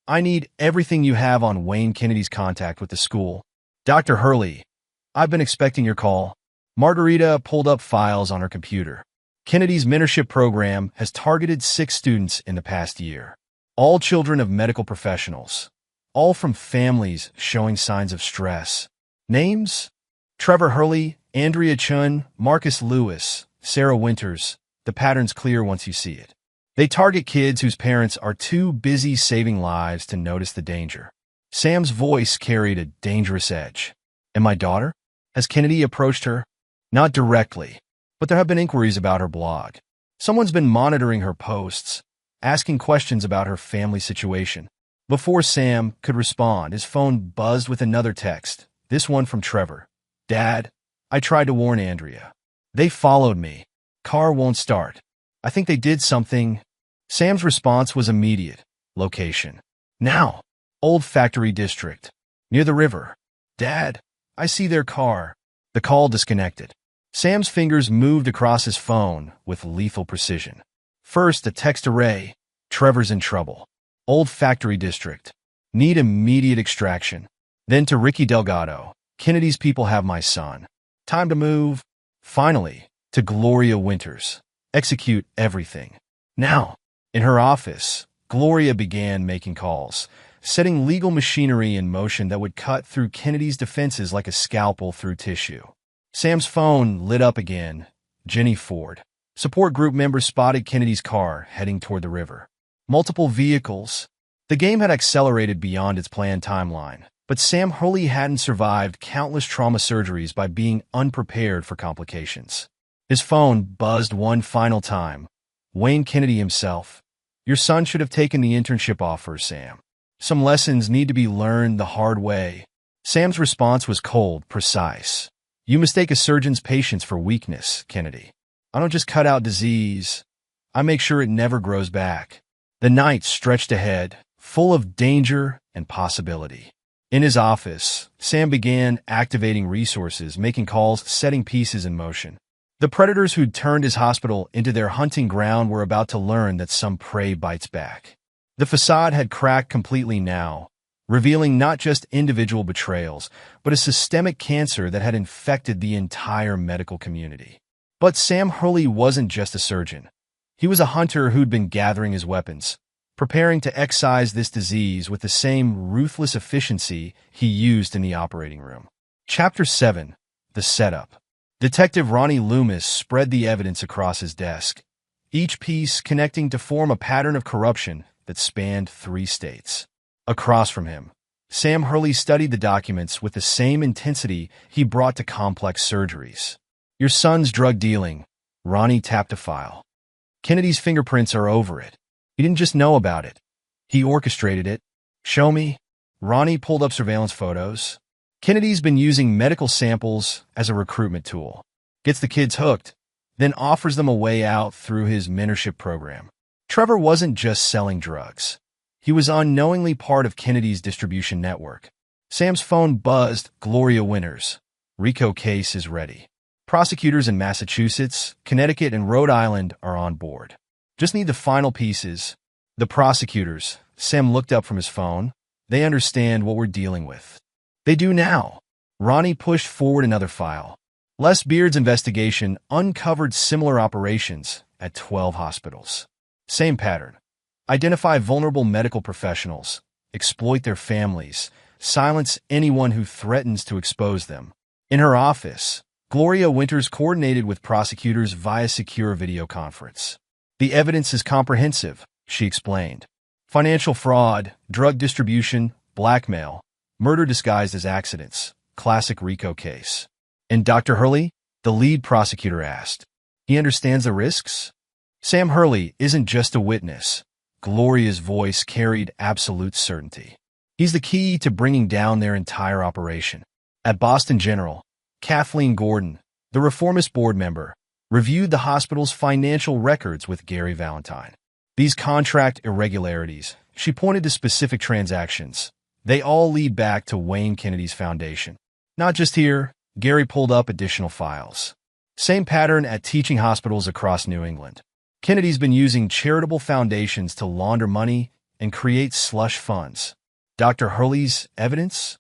I need everything you have on Wayne Kennedy's contact with the school." "Dr. Hurley, I've been expecting your call." Margarita pulled up files on her computer. Kennedy's mentorship program has targeted 6 students in the past year. All children of medical professionals. All from families showing signs of stress. Names? Trevor Hurley, Andrea Chun, Marcus Lewis, Sarah Winters. The pattern's clear once you see it. They target kids whose parents are too busy saving lives to notice the danger. Sam's voice carried a dangerous edge. "And my daughter? Has Kennedy approached her?" "Not directly, but there have been inquiries about her blog. Someone's been monitoring her posts, asking questions about her family situation." Before Sam could respond, his phone buzzed with another text, this one from Trevor. "Dad, I tried to warn Andrea. They followed me. Car won't start. I think they did something." Sam's response was immediate. Location. "Now. Old Factory District. Near the river." "Dad, I see their car." The call disconnected. Sam's fingers moved across his phone with lethal precision. First, a text array. Trevor's in trouble. Old Factory District. Need immediate extraction. Then to Ricky Delgado. Kennedy's people have my son. Time to move. Finally, to Gloria Winters. Execute everything. Now, in her office, Gloria began making calls, setting legal machinery in motion that would cut through Kennedy's defenses like a scalpel through tissue. Sam's phone lit up again. Jenny Ford. Support group members spotted Kennedy's car heading toward the river. Multiple vehicles. The game had accelerated beyond its planned timeline, but Sam Hurley hadn't survived countless trauma surgeries by being unprepared for complications. His phone buzzed one final time. Wayne Kennedy himself. Your son should have taken the internship offer, Sam. Some lessons need to be learned the hard way. Sam's response was cold, precise. You mistake a surgeon's patience for weakness, Kennedy. I don't just cut out disease. I make sure it never grows back. The night stretched ahead, full of danger and possibility. In his office, Sam began activating resources, making calls, setting pieces in motion. The predators who'd turned his hospital into their hunting ground were about to learn that some prey bites back. The facade had cracked completely now, revealing not just individual betrayals, but a systemic cancer that had infected the entire medical community. But Sam Hurley wasn't just a surgeon. He was a hunter who'd been gathering his weapons, preparing to excise this disease with the same ruthless efficiency he used in the operating room. Chapter 7. The Setup. Detective Ronnie Loomis spread the evidence across his desk, each piece connecting to form a pattern of corruption that spanned 3 states. Across from him, Sam Hurley studied the documents with the same intensity he brought to complex surgeries. Your son's drug dealing. Ronnie tapped a file. Kennedy's fingerprints are over it. He didn't just know about it. He orchestrated it. Show me. Ronnie pulled up surveillance photos. Kennedy's been using medical samples as a recruitment tool. Gets the kids hooked, then offers them a way out through his mentorship program. Trevor wasn't just selling drugs. He was unknowingly part of Kennedy's distribution network. Sam's phone buzzed. Gloria Winters. RICO case is ready. Prosecutors in Massachusetts, Connecticut, and Rhode Island are on board. Just need the final pieces. The prosecutors. Sam looked up from his phone. They understand what we're dealing with. They do now. Ronnie pushed forward another file. Les Beard's investigation uncovered similar operations at 12 hospitals. Same pattern. Identify vulnerable medical professionals, exploit their families, silence anyone who threatens to expose them. In her office, Gloria Winters coordinated with prosecutors via secure video conference. The evidence is comprehensive, she explained. Financial fraud, drug distribution, blackmail, murder disguised as accidents, classic RICO case. And Dr. Hurley? The lead prosecutor asked. He understands the risks? Sam Hurley isn't just a witness. Gloria's voice carried absolute certainty. He's the key to bringing down their entire operation. At Boston General, Kathleen Gordon, the reformist board member, reviewed the hospital's financial records with Gary Valentine. These contract irregularities, she pointed to specific transactions. They all lead back to Wayne Kennedy's foundation. Not just here, Gary pulled up additional files. Same pattern at teaching hospitals across New England. Kennedy's been using charitable foundations to launder money and create slush funds. Dr. Hurley's evidence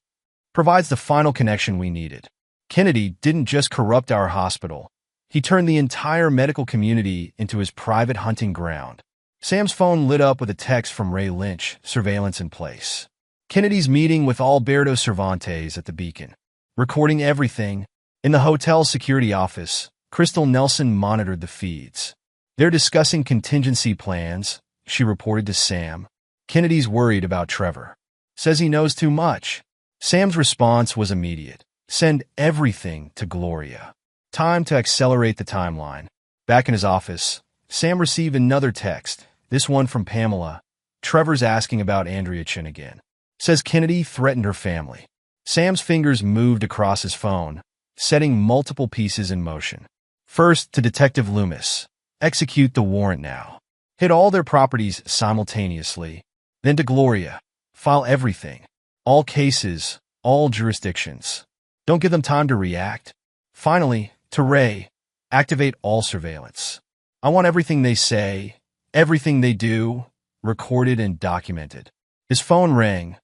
provides the final connection we needed. Kennedy didn't just corrupt our hospital. He turned the entire medical community into his private hunting ground. Sam's phone lit up with a text from Ray Lynch, surveillance in place. Kennedy's meeting with Alberto Cervantes at the Beacon. Recording everything. In the hotel's security office, Crystal Nelson monitored the feeds. They're discussing contingency plans, she reported to Sam. Kennedy's worried about Trevor. Says he knows too much. Sam's response was immediate. Send everything to Gloria. Time to accelerate the timeline. Back in his office, Sam received another text, this one from Pamela. Trevor's asking about Andrea Chin again. Says Kennedy threatened her family. Sam's fingers moved across his phone, setting multiple pieces in motion. First, to Detective Loomis. Execute the warrant now. Hit all their properties simultaneously. Then to Gloria. File everything. All cases, all jurisdictions. Don't give them time to react. Finally, To Ray, activate all surveillance. I want everything they say, everything they do, recorded and documented. His phone rang.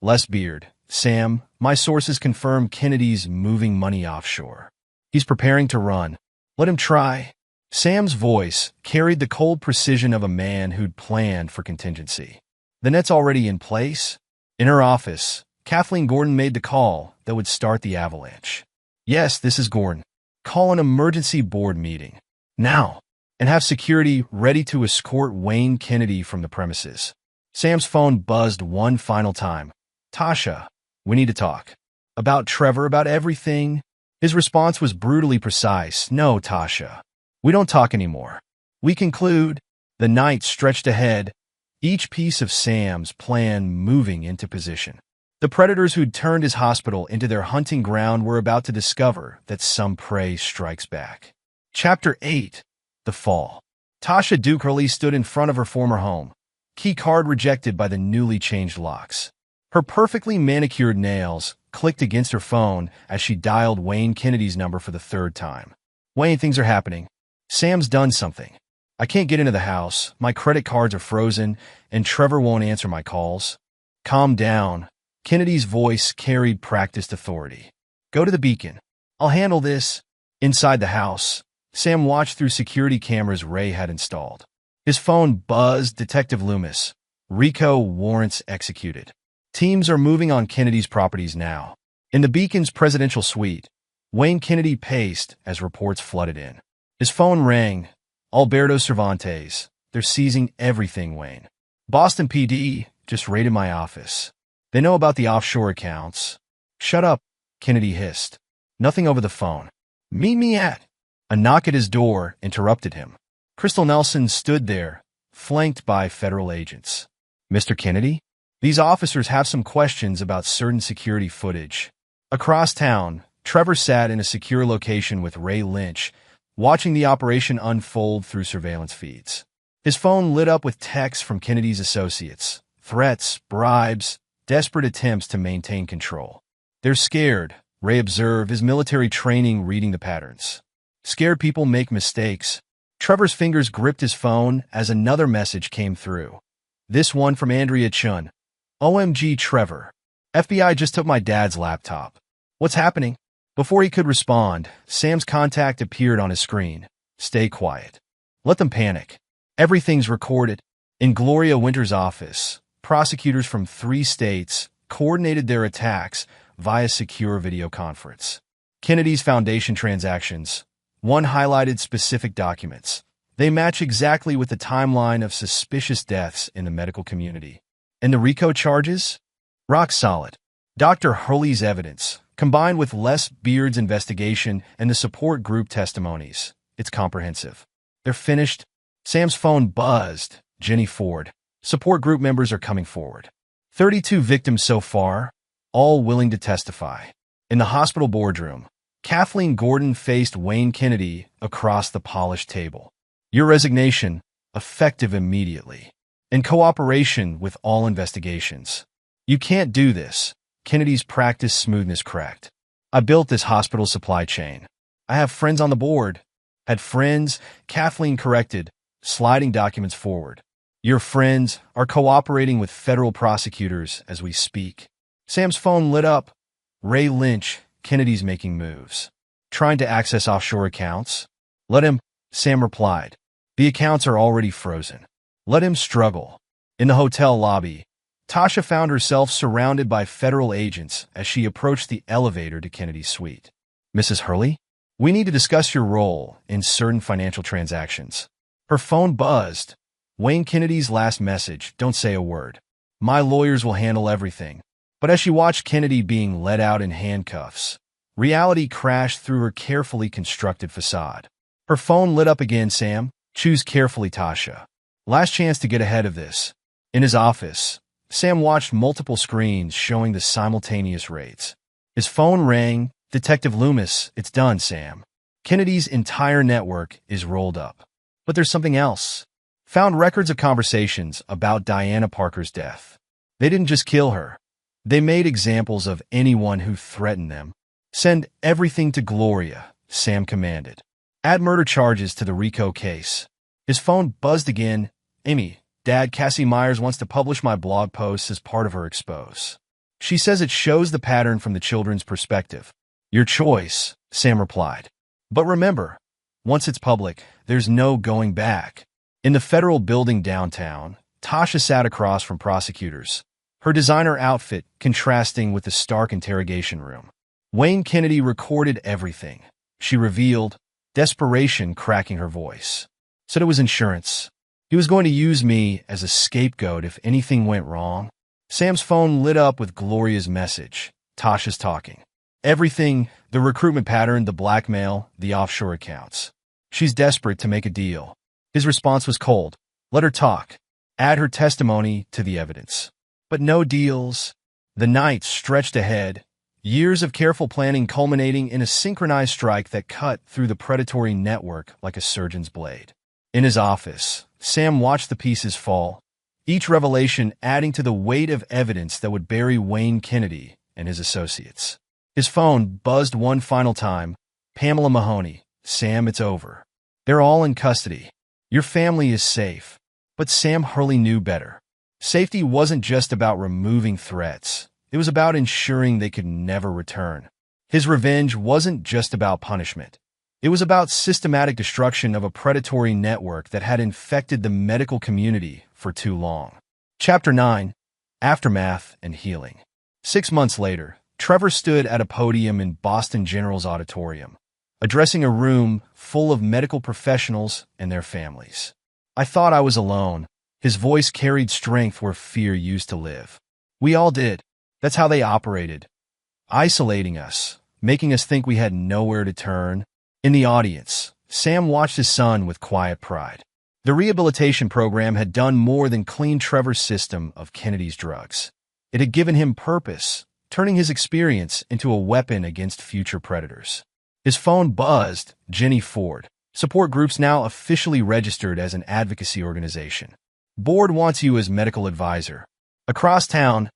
Les Beard. Sam, my sources confirm Kennedy's moving money offshore. He's preparing to run. Let him try. Sam's voice carried the cold precision of a man who'd planned for contingency. The net's already in place. In her office, Kathleen Gordon made the call that would start the avalanche. Yes, this is Gordon. Call an emergency board meeting. Now. And have security ready to escort Wayne Kennedy from the premises. Sam's phone buzzed one final time. Tasha, we need to talk. About Trevor, about everything. His response was brutally precise. No, Tasha. We don't talk anymore. We conclude. The night stretched ahead, each piece of Sam's plan moving into position. The predators who'd turned his hospital into their hunting ground were about to discover that some prey strikes back. Chapter 8. The Fall. Tasha Duke Hurley stood in front of her former home, key card rejected by the newly changed locks. Her perfectly manicured nails clicked against her phone as she dialed Wayne Kennedy's number for the third time. Wayne, things are happening. Sam's done something. I can't get into the house, my credit cards are frozen, and Trevor won't answer my calls. Calm down. Kennedy's voice carried practiced authority. Go to the beacon. I'll handle this. Inside the house, Sam watched through security cameras Ray had installed. His phone buzzed. Detective Loomis. RICO warrants executed. Teams are moving on Kennedy's properties now. In the Beacon's presidential suite, Wayne Kennedy paced as reports flooded in. His phone rang. Alberto Cervantes. They're seizing everything, Wayne. Boston PD just raided my office. They know about the offshore accounts. Shut up, Kennedy hissed. Nothing over the phone. Meet me at... A knock at his door interrupted him. Crystal Nelson stood there, flanked by federal agents. Mr. Kennedy? These officers have some questions about certain security footage. Across town, Trevor sat in a secure location with Ray Lynch, watching the operation unfold through surveillance feeds. His phone lit up with texts from Kennedy's associates, threats, bribes, desperate attempts to maintain control. They're scared, Ray observed, his military training reading the patterns. Scared people make mistakes. Trevor's fingers gripped his phone as another message came through. This one from Andrea Chun. OMG, Trevor. FBI just took my dad's laptop. What's happening? Before he could respond, Sam's contact appeared on his screen. Stay quiet. Let them panic. Everything's recorded. In Gloria Winter's office, prosecutors from 3 states coordinated their attacks via secure video conference. Kennedy's Foundation transactions. One highlighted specific documents. They match exactly with the timeline of suspicious deaths in the medical community. And the RICO charges? Rock solid. Dr. Hurley's evidence, combined with Les Beard's investigation and the support group testimonies. It's comprehensive. They're finished. Sam's phone buzzed. Jenny Ford. Support group members are coming forward. 32 victims so far, all willing to testify. In the hospital boardroom, Kathleen Gordon faced Wayne Kennedy across the polished table. Your resignation, effective immediately. In cooperation with all investigations. You can't do this. Kennedy's practice smoothness cracked. I built this hospital supply chain. I have friends on the board. Had friends, Kathleen corrected, sliding documents forward. Your friends are cooperating with federal prosecutors as we speak. Sam's phone lit up. Ray Lynch. Kennedy's making moves. Trying to access offshore accounts? Let him, Sam replied. The accounts are already frozen. Let him struggle. In the hotel lobby, Tasha found herself surrounded by federal agents as she approached the elevator to Kennedy's suite. Mrs. Hurley? We need to discuss your role in certain financial transactions. Her phone buzzed. Wayne Kennedy's last message, don't say a word. My lawyers will handle everything. But as she watched Kennedy being led out in handcuffs, reality crashed through her carefully constructed facade. Her phone lit up again. Sam, choose carefully, Tasha. Last chance to get ahead of this. In his office, Sam watched multiple screens showing the simultaneous raids. His phone rang. Detective Loomis, it's done, Sam. Kennedy's entire network is rolled up. But there's something else. Found records of conversations about Diana Parker's death. They didn't just kill her. They made examples of anyone who threatened them. Send everything to Gloria. Sam commanded. Add murder charges to the RICO case. His phone buzzed again. Amy, Dad, Cassie Myers wants to publish my blog posts as part of her expose. She says it shows the pattern from the children's perspective. Your choice, Sam replied. But remember, once it's public, there's no going back. In the federal building downtown, Tasha sat across from prosecutors, her designer outfit contrasting with the stark interrogation room. Wayne Kennedy recorded everything. She revealed, desperation cracking her voice. Said it was insurance. He was going to use me as a scapegoat if anything went wrong. Sam's phone lit up with Gloria's message. Tasha's talking. Everything, the recruitment pattern, the blackmail, the offshore accounts. She's desperate to make a deal. His response was cold. Let her talk. Add her testimony to the evidence. But no deals. The night stretched ahead, years of careful planning culminating in a synchronized strike that cut through the predatory network like a surgeon's blade. In his office, Sam watched the pieces fall, each revelation adding to the weight of evidence that would bury Wayne Kennedy and his associates. His phone buzzed one final time. Pamela Mahoney. Sam, it's over. They're all in custody. Your family is safe. But Sam Hurley knew better. Safety wasn't just about removing threats. It was about ensuring they could never return. His revenge wasn't just about punishment. It was about systematic destruction of a predatory network that had infected the medical community for too long. Chapter 9. Aftermath and Healing. 6 months later, Trevor stood at a podium in Boston General's auditorium, addressing a room full of medical professionals and their families. I thought I was alone. His voice carried strength where fear used to live. We all did. That's how they operated. Isolating us, making us think we had nowhere to turn. In the audience, Sam watched his son with quiet pride. The rehabilitation program had done more than clean Trevor's system of Kennedy's drugs. It had given him purpose, turning his experience into a weapon against future predators. His phone buzzed. Jenny Ford. Support groups now officially registered as an advocacy organization. Board wants you as medical advisor. Across town,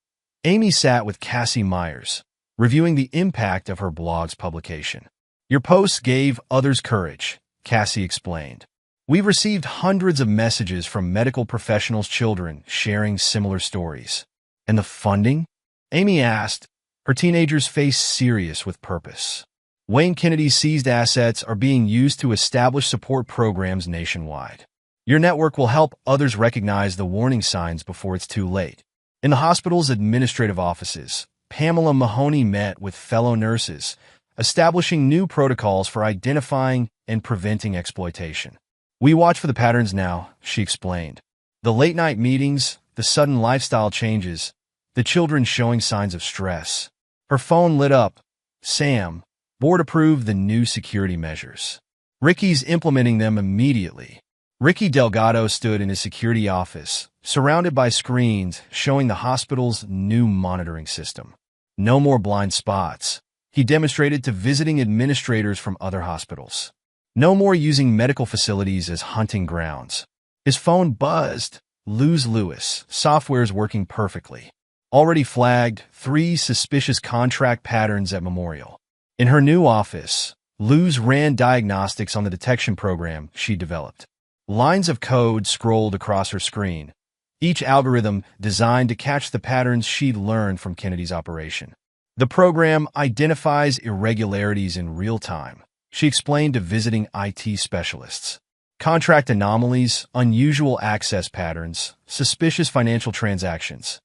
Amy sat with Cassie Myers, reviewing the impact of her blog's publication. Your posts gave others courage, Cassie explained. We've received hundreds of messages from medical professionals' children sharing similar stories. And the funding? Amy asked, her teenager's face serious with purpose. Wayne Kennedy's seized assets are being used to establish support programs nationwide. Your network will help others recognize the warning signs before it's too late. In the hospital's administrative offices, Pamela Mahoney met with fellow nurses, establishing new protocols for identifying and preventing exploitation. We watch for the patterns now, she explained. The late-night meetings, the sudden lifestyle changes, the children showing signs of stress. Her phone lit up. Sam. Board approved the new security measures. Ricky's implementing them immediately. Ricky Delgado stood in his security office, surrounded by screens showing the hospital's new monitoring system. No more blind spots, he demonstrated to visiting administrators from other hospitals. No more using medical facilities as hunting grounds. His phone buzzed. Luz Lewis. Software's working perfectly. Already flagged 3 suspicious contract patterns at Memorial. In her new office, Luz ran diagnostics on the detection program she developed. Lines of code scrolled across her screen, each algorithm designed to catch the patterns she'd learned from Kennedy's operation. The program identifies irregularities in real time, she explained to visiting IT specialists. Contract anomalies, unusual access patterns, suspicious financial transactions.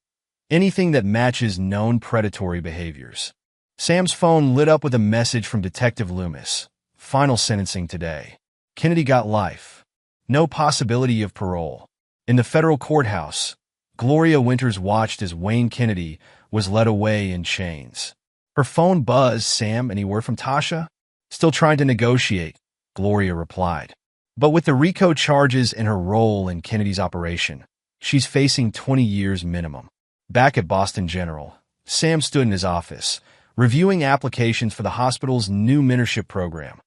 Anything that matches known predatory behaviors. Sam's phone lit up with a message from Detective Loomis. Final sentencing today. Kennedy got life. No possibility of parole. In the federal courthouse, Gloria Winters watched as Wayne Kennedy was led away in chains. Her phone buzzed. Sam, any word from Tasha? Still trying to negotiate, Gloria replied. But with the RICO charges and her role in Kennedy's operation, she's facing 20 years minimum. Back at Boston General, Sam stood in his office, reviewing applications for the hospital's new mentorship program.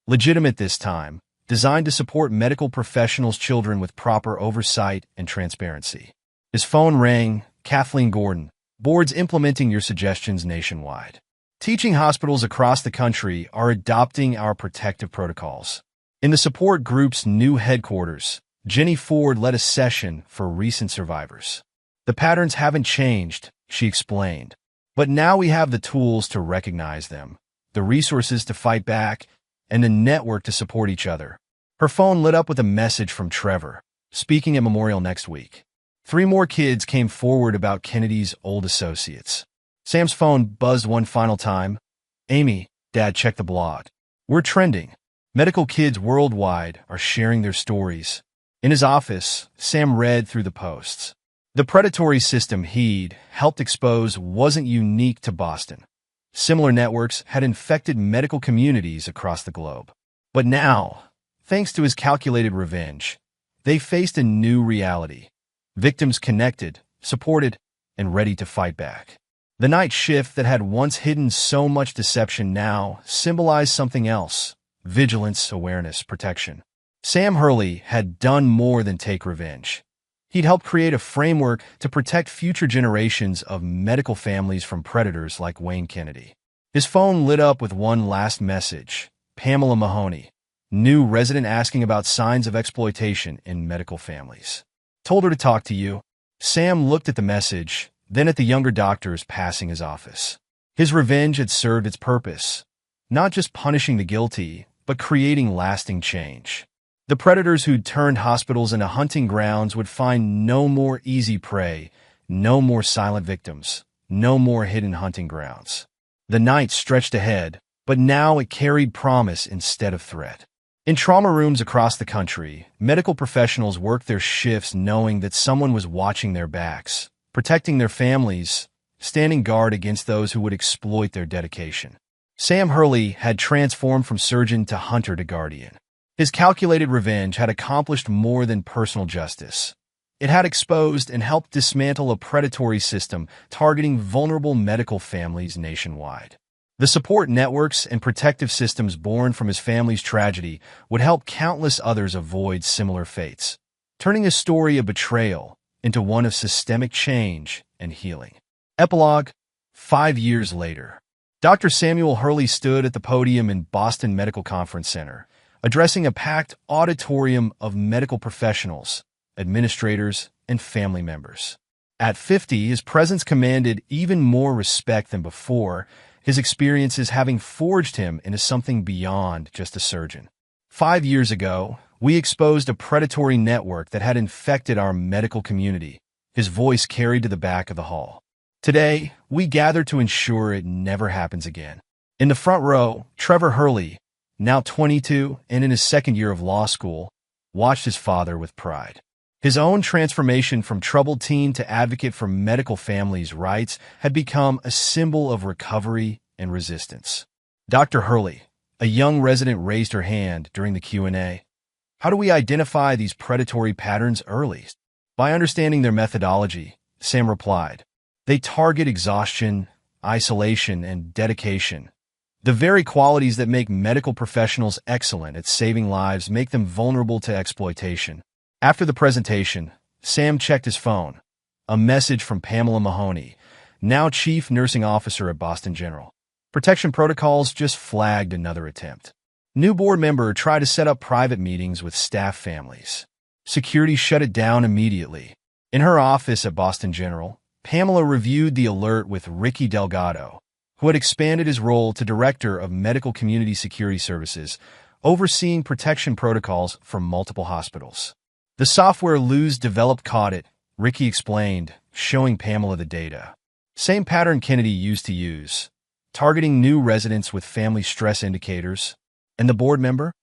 Legitimate this time, designed to support medical professionals' children with proper oversight and transparency. His phone rang. Kathleen Gordon. Board's implementing your suggestions nationwide. Teaching hospitals across the country are adopting our protective protocols. In the support group's new headquarters, Jenny Ford led a session for recent survivors. The patterns haven't changed, she explained. But now we have the tools to recognize them, the resources to fight back, and the network to support each other. Her phone lit up with a message from Trevor, speaking at Memorial next week. 3 more kids came forward about Kennedy's old associates. Sam's phone buzzed one final time. Amy, Dad, check the blog. We're trending. Medical kids worldwide are sharing their stories. In his office, Sam read through the posts. The predatory system he'd helped expose wasn't unique to Boston. Similar networks had infected medical communities across the globe. But now, thanks to his calculated revenge, they faced a new reality. Victims connected, supported, and ready to fight back. The night shift that had once hidden so much deception now symbolized something else: vigilance, awareness, protection. Sam Hurley had done more than take revenge. He'd helped create a framework to protect future generations of medical families from predators like Wayne Kennedy. His phone lit up with one last message. Pamela Mahoney, new resident asking about signs of exploitation in medical families. Told her to talk to you. Sam looked at the message, then at the younger doctors passing his office. His revenge had served its purpose, not just punishing the guilty, but creating lasting change. The predators who'd turned hospitals into hunting grounds would find no more easy prey, no more silent victims, no more hidden hunting grounds. The night stretched ahead, but now it carried promise instead of threat. In trauma rooms across the country, medical professionals worked their shifts knowing that someone was watching their backs, protecting their families, standing guard against those who would exploit their dedication. Sam Hurley had transformed from surgeon to hunter to guardian. His calculated revenge had accomplished more than personal justice. It had exposed and helped dismantle a predatory system targeting vulnerable medical families nationwide. The support networks and protective systems born from his family's tragedy would help countless others avoid similar fates, turning a story of betrayal into one of systemic change and healing. Epilogue: 5 years later. Dr. Samuel Hurley stood at the podium in Boston Medical Conference Center, addressing a packed auditorium of medical professionals, administrators, and family members. At 50, his presence commanded even more respect than before, his experiences having forged him into something beyond just a surgeon. 5 years ago, we exposed a predatory network that had infected our medical community, his voice carried to the back of the hall. Today, we gather to ensure it never happens again. In the front row, Trevor Hurley, now 22 and in his second year of law school, watched his father with pride. His own transformation from troubled teen to advocate for medical families' rights had become a symbol of recovery and resistance. Dr. Hurley, a young resident, raised her hand during the Q&A. How do we identify these predatory patterns early? By understanding their methodology, Sam replied. They target exhaustion, isolation, and dedication. The very qualities that make medical professionals excellent at saving lives make them vulnerable to exploitation. After the presentation, Sam checked his phone. A message from Pamela Mahoney, now Chief Nursing Officer at Boston General. Protection protocols just flagged another attempt. New board member tried to set up private meetings with staff families. Security shut it down immediately. In her office at Boston General, Pamela reviewed the alert with Ricky Delgado, who had expanded his role to Director of Medical Community Security Services, overseeing protection protocols for multiple hospitals. The software Luz developed caught it, Ricky explained, showing Pamela the data. Same pattern Kennedy used to use, targeting new residents with family stress indicators. And the board member?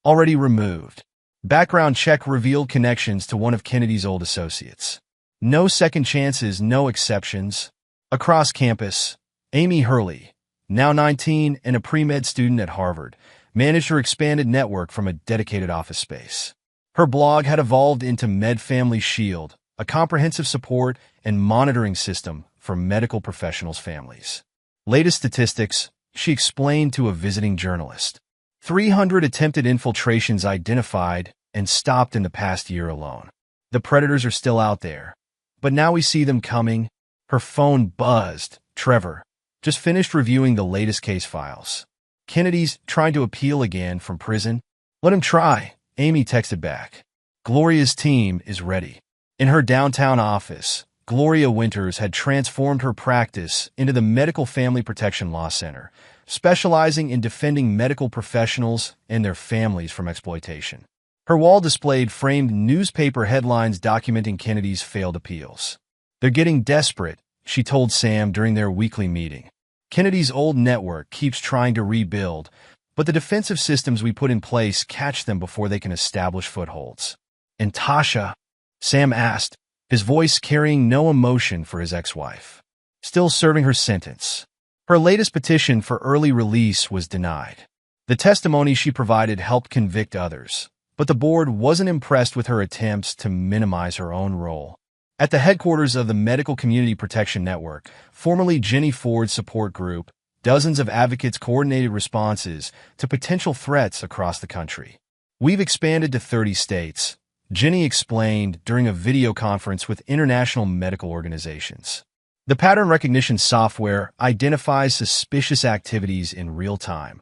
Already removed. Background check revealed connections to one of Kennedy's old associates. No second chances, no exceptions. Across campus, Amy Hurley, now 19 and a pre-med student at Harvard, managed her expanded network from a dedicated office space. Her blog had evolved into Med Family Shield, a comprehensive support and monitoring system for medical professionals' families. Latest statistics, she explained to a visiting journalist. 300 attempted infiltrations identified and stopped in the past year alone. The predators are still out there, but now we see them coming. Her phone buzzed. Trevor, Just finished reviewing the latest case files. Kennedy's trying to appeal again from prison. Let him try, Amy texted back. Gloria's team is ready. In her downtown office, Gloria Winters had transformed her practice into the Medical Family Protection Law Center, specializing in defending medical professionals and their families from exploitation. Her wall displayed framed newspaper headlines documenting Kennedy's failed appeals. They're getting desperate, she told Sam during their weekly meeting. Kennedy's old network keeps trying to rebuild, but the defensive systems we put in place catch them before they can establish footholds. And Tasha? Sam asked, his voice carrying no emotion for his ex-wife. Still serving her sentence. Her latest petition for early release was denied. The testimony she provided helped convict others, but the board wasn't impressed with her attempts to minimize her own role. At the headquarters of the Medical Community Protection Network, formerly Jenny Ford's support group, dozens of advocates coordinated responses to potential threats across the country. We've expanded to 30 states, Jenny explained during a video conference with international medical organizations. The pattern recognition software identifies suspicious activities in real time,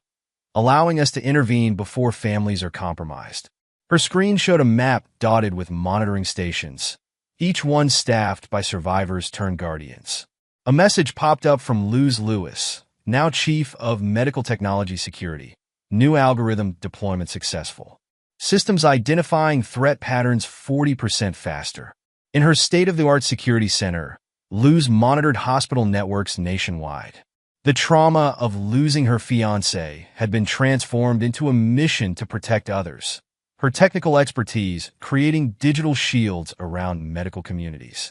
allowing us to intervene before families are compromised. Her screen showed a map dotted with monitoring stations, each one staffed by survivors turned guardians. A message popped up from Luz Lewis, now Chief of Medical Technology Security. New algorithm deployment successful. Systems identifying threat patterns 40% faster. In her state-of-the-art security center, Luz monitored hospital networks nationwide. The trauma of losing her fiancé had been transformed into a mission to protect others. Her technical expertise creating digital shields around medical communities.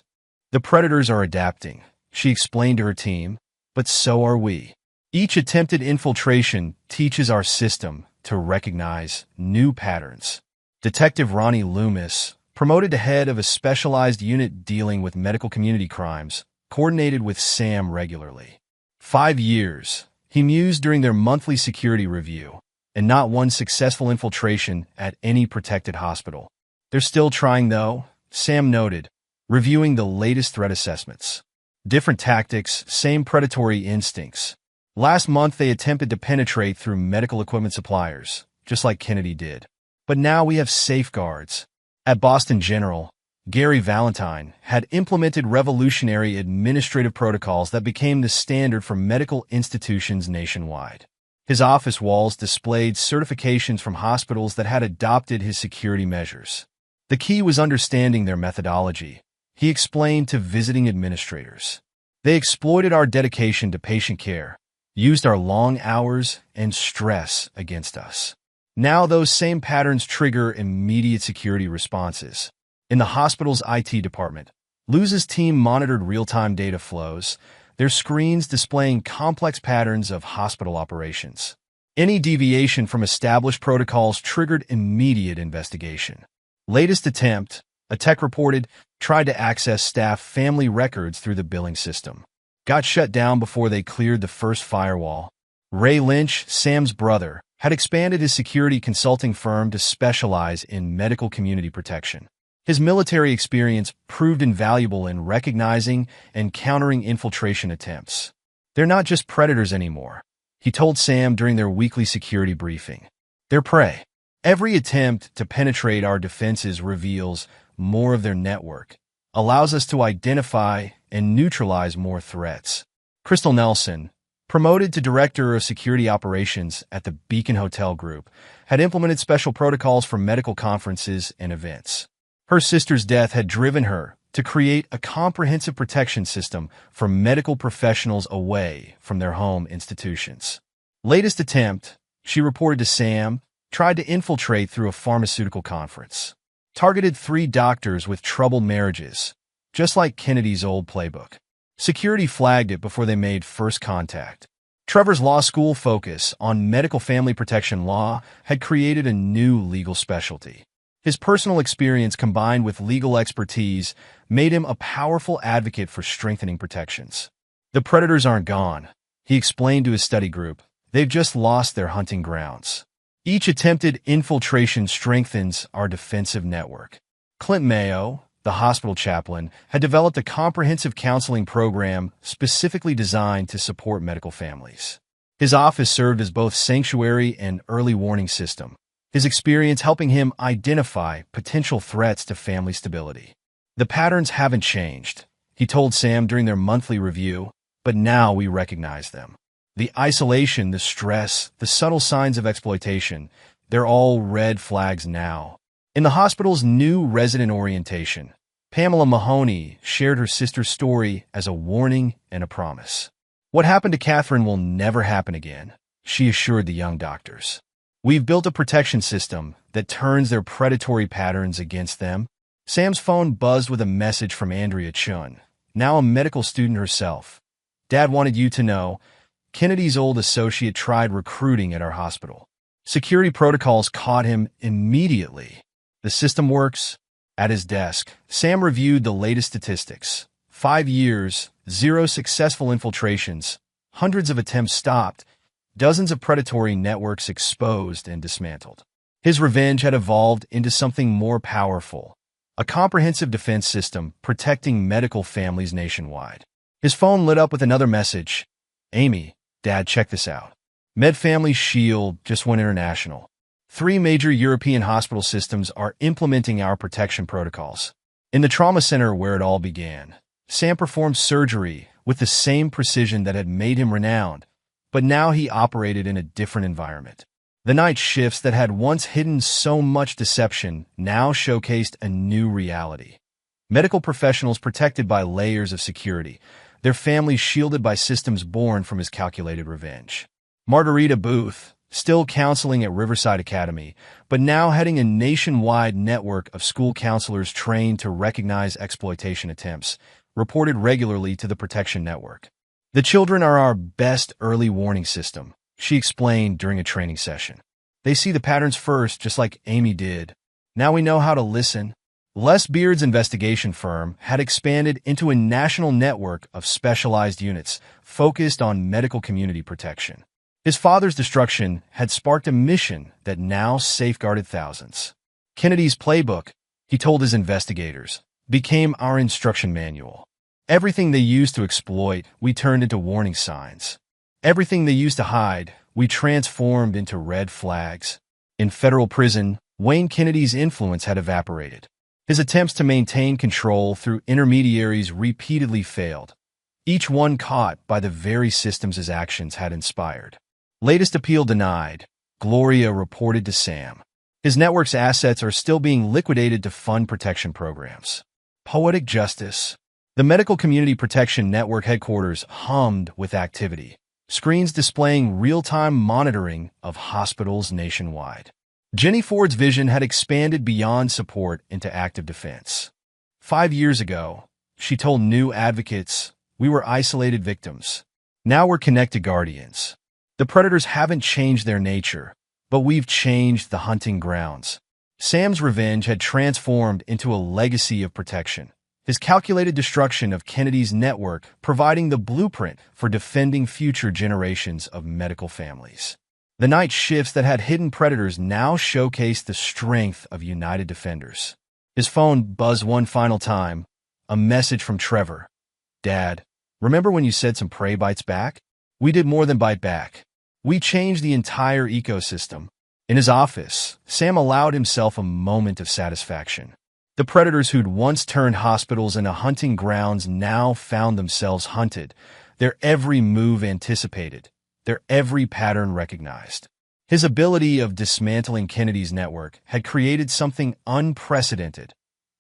The predators are adapting, she explained to her team, but so are we. Each attempted infiltration teaches our system to recognize new patterns. Detective Ronnie Loomis, promoted to head of a specialized unit dealing with medical community crimes, coordinated with Sam regularly. 5 years, he mused during their monthly security review, and not one successful infiltration at any protected hospital. They're still trying though, Sam noted, reviewing the latest threat assessments. Different tactics, same predatory instincts. Last month they attempted to penetrate through medical equipment suppliers, just like Kennedy did. But now we have safeguards. At Boston General, Gary Valentine had implemented revolutionary administrative protocols that became the standard for medical institutions nationwide. His office walls displayed certifications from hospitals that had adopted his security measures. The key was understanding their methodology, he explained to visiting administrators. They exploited our dedication to patient care, used our long hours and stress against us. Now those same patterns trigger immediate security responses. In the hospital's IT department, Luz's team monitored real-time data flows, their screens displaying complex patterns of hospital operations. Any deviation from established protocols triggered immediate investigation. Latest attempt, a tech reported, tried to access staff family records through the billing system. Got shut down before they cleared the first firewall. Ray Lynch, Sam's brother, had expanded his security consulting firm to specialize in medical community protection. His military experience proved invaluable in recognizing and countering infiltration attempts. They're not just predators anymore, he told Sam during their weekly security briefing. They're prey. Every attempt to penetrate our defenses reveals more of their network, allows us to identify and neutralize more threats. Crystal Nelson, promoted to Director of Security Operations at the Beacon Hotel Group, had implemented special protocols for medical conferences and events. Her sister's death had driven her to create a comprehensive protection system for medical professionals away from their home institutions. Latest attempt, she reported to Sam, tried to infiltrate through a pharmaceutical conference. Targeted 3 doctors with troubled marriages, just like Kennedy's old playbook. Security flagged it before they made first contact. Trevor's law school focus on medical family protection law had created a new legal specialty. His personal experience combined with legal expertise made him a powerful advocate for strengthening protections. The predators aren't gone, he explained to his study group. They've just lost their hunting grounds. Each attempted infiltration strengthens our defensive network. Clint Mayo, the the hospital chaplain, had developed a comprehensive counseling program specifically designed to support medical families. His office served as both sanctuary and early warning system, his experience helping him identify potential threats to family stability. "The patterns haven't changed," he told Sam during their monthly review, "but now we recognize them. The isolation, the stress, the subtle signs of exploitation, they're all red flags now." In the hospital's new resident orientation, Pamela Mahoney shared her sister's story as a warning and a promise. "What happened to Catherine will never happen again," she assured the young doctors. "We've built a protection system that turns their predatory patterns against them." Sam's phone buzzed with a message from Andrea Chun, now a medical student herself. "Dad wanted you to know, Kennedy's old associate tried recruiting at our hospital. Security protocols caught him immediately. The system works." At his desk, Sam reviewed the latest statistics. 5 years, 0 successful infiltrations, hundreds of attempts stopped, dozens of predatory networks exposed and dismantled. His revenge had evolved into something more powerful, a comprehensive defense system protecting medical families nationwide. His phone lit up with another message. "Amy, Dad, check this out. MedFamily Shield just went international. 3 major European hospital systems are implementing our protection protocols." In the trauma center where it all began, Sam performed surgery with the same precision that had made him renowned, but now he operated in a different environment. The night shifts that had once hidden so much deception now showcased a new reality. Medical professionals protected by layers of security, their families shielded by systems born from his calculated revenge. Margarita Booth, still counseling at Riverside Academy, but now heading a nationwide network of school counselors trained to recognize exploitation attempts, reported regularly to the Protection Network. "The children are our best early warning system," she explained during a training session. "They see the patterns first, just like Amy did. Now we know how to listen." Les Beard's investigation firm had expanded into a national network of specialized units focused on medical community protection. His father's destruction had sparked a mission that now safeguarded thousands. "Kennedy's playbook," he told his investigators, "became our instruction manual. Everything they used to exploit, we turned into warning signs. Everything they used to hide, we transformed into red flags." In federal prison, Wayne Kennedy's influence had evaporated. His attempts to maintain control through intermediaries repeatedly failed, each one caught by the very systems his actions had inspired. Latest appeal denied, Gloria reported to Sam. His network's assets are still being liquidated to fund protection programs. Poetic justice. The Medical Community Protection Network headquarters hummed with activity, screens displaying real-time monitoring of hospitals nationwide. Jenny Ford's vision had expanded beyond support into active defense. 5 years ago, she told new advocates, "We were isolated victims. Now we're connected guardians. The predators haven't changed their nature, but we've changed the hunting grounds." Sam's revenge had transformed into a legacy of protection, his calculated destruction of Kennedy's network providing the blueprint for defending future generations of medical families. The night shifts that had hidden predators now showcased the strength of united defenders. His phone buzzed one final time, a message from Trevor. "Dad, remember when you said some prey bites back? We did more than bite back. We changed the entire ecosystem." In his office, Sam allowed himself a moment of satisfaction. The predators who'd once turned hospitals into hunting grounds now found themselves hunted, their every move anticipated, their every pattern recognized. His ability of dismantling Kennedy's network had created something unprecedented,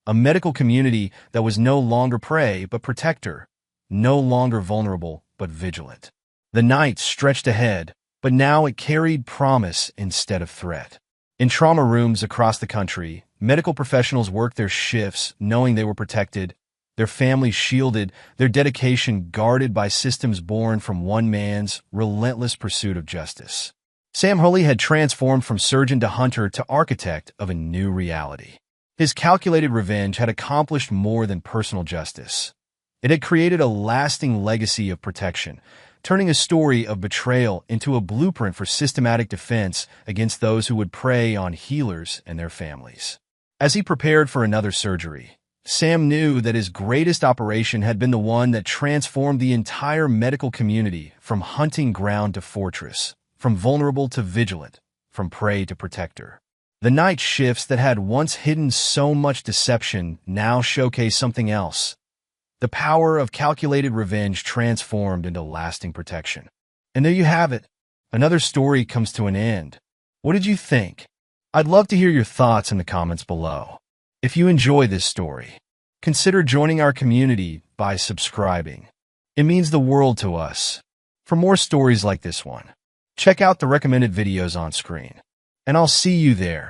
a medical community that was no longer prey but protector, no longer vulnerable but vigilant. The night stretched ahead, but now it carried promise instead of threat. In trauma rooms across the country, medical professionals worked their shifts knowing they were protected, their families shielded, their dedication guarded by systems born from one man's relentless pursuit of justice. Sam Hurley had transformed from surgeon to hunter to architect of a new reality. His calculated revenge had accomplished more than personal justice. It had created a lasting legacy of protection, turning a story of betrayal into a blueprint for systematic defense against those who would prey on healers and their families. As he prepared for another surgery, Sam knew that his greatest operation had been the one that transformed the entire medical community from hunting ground to fortress, from vulnerable to vigilant, from prey to protector. The night shifts that had once hidden so much deception now showcase something else. The power of calculated revenge transformed into lasting protection. And there you have it. Another story comes to an end. What did you think? I'd love to hear your thoughts in the comments below. If you enjoy this story, consider joining our community by subscribing. It means the world to us. For more stories like this one, check out the recommended videos on screen. And I'll see you there.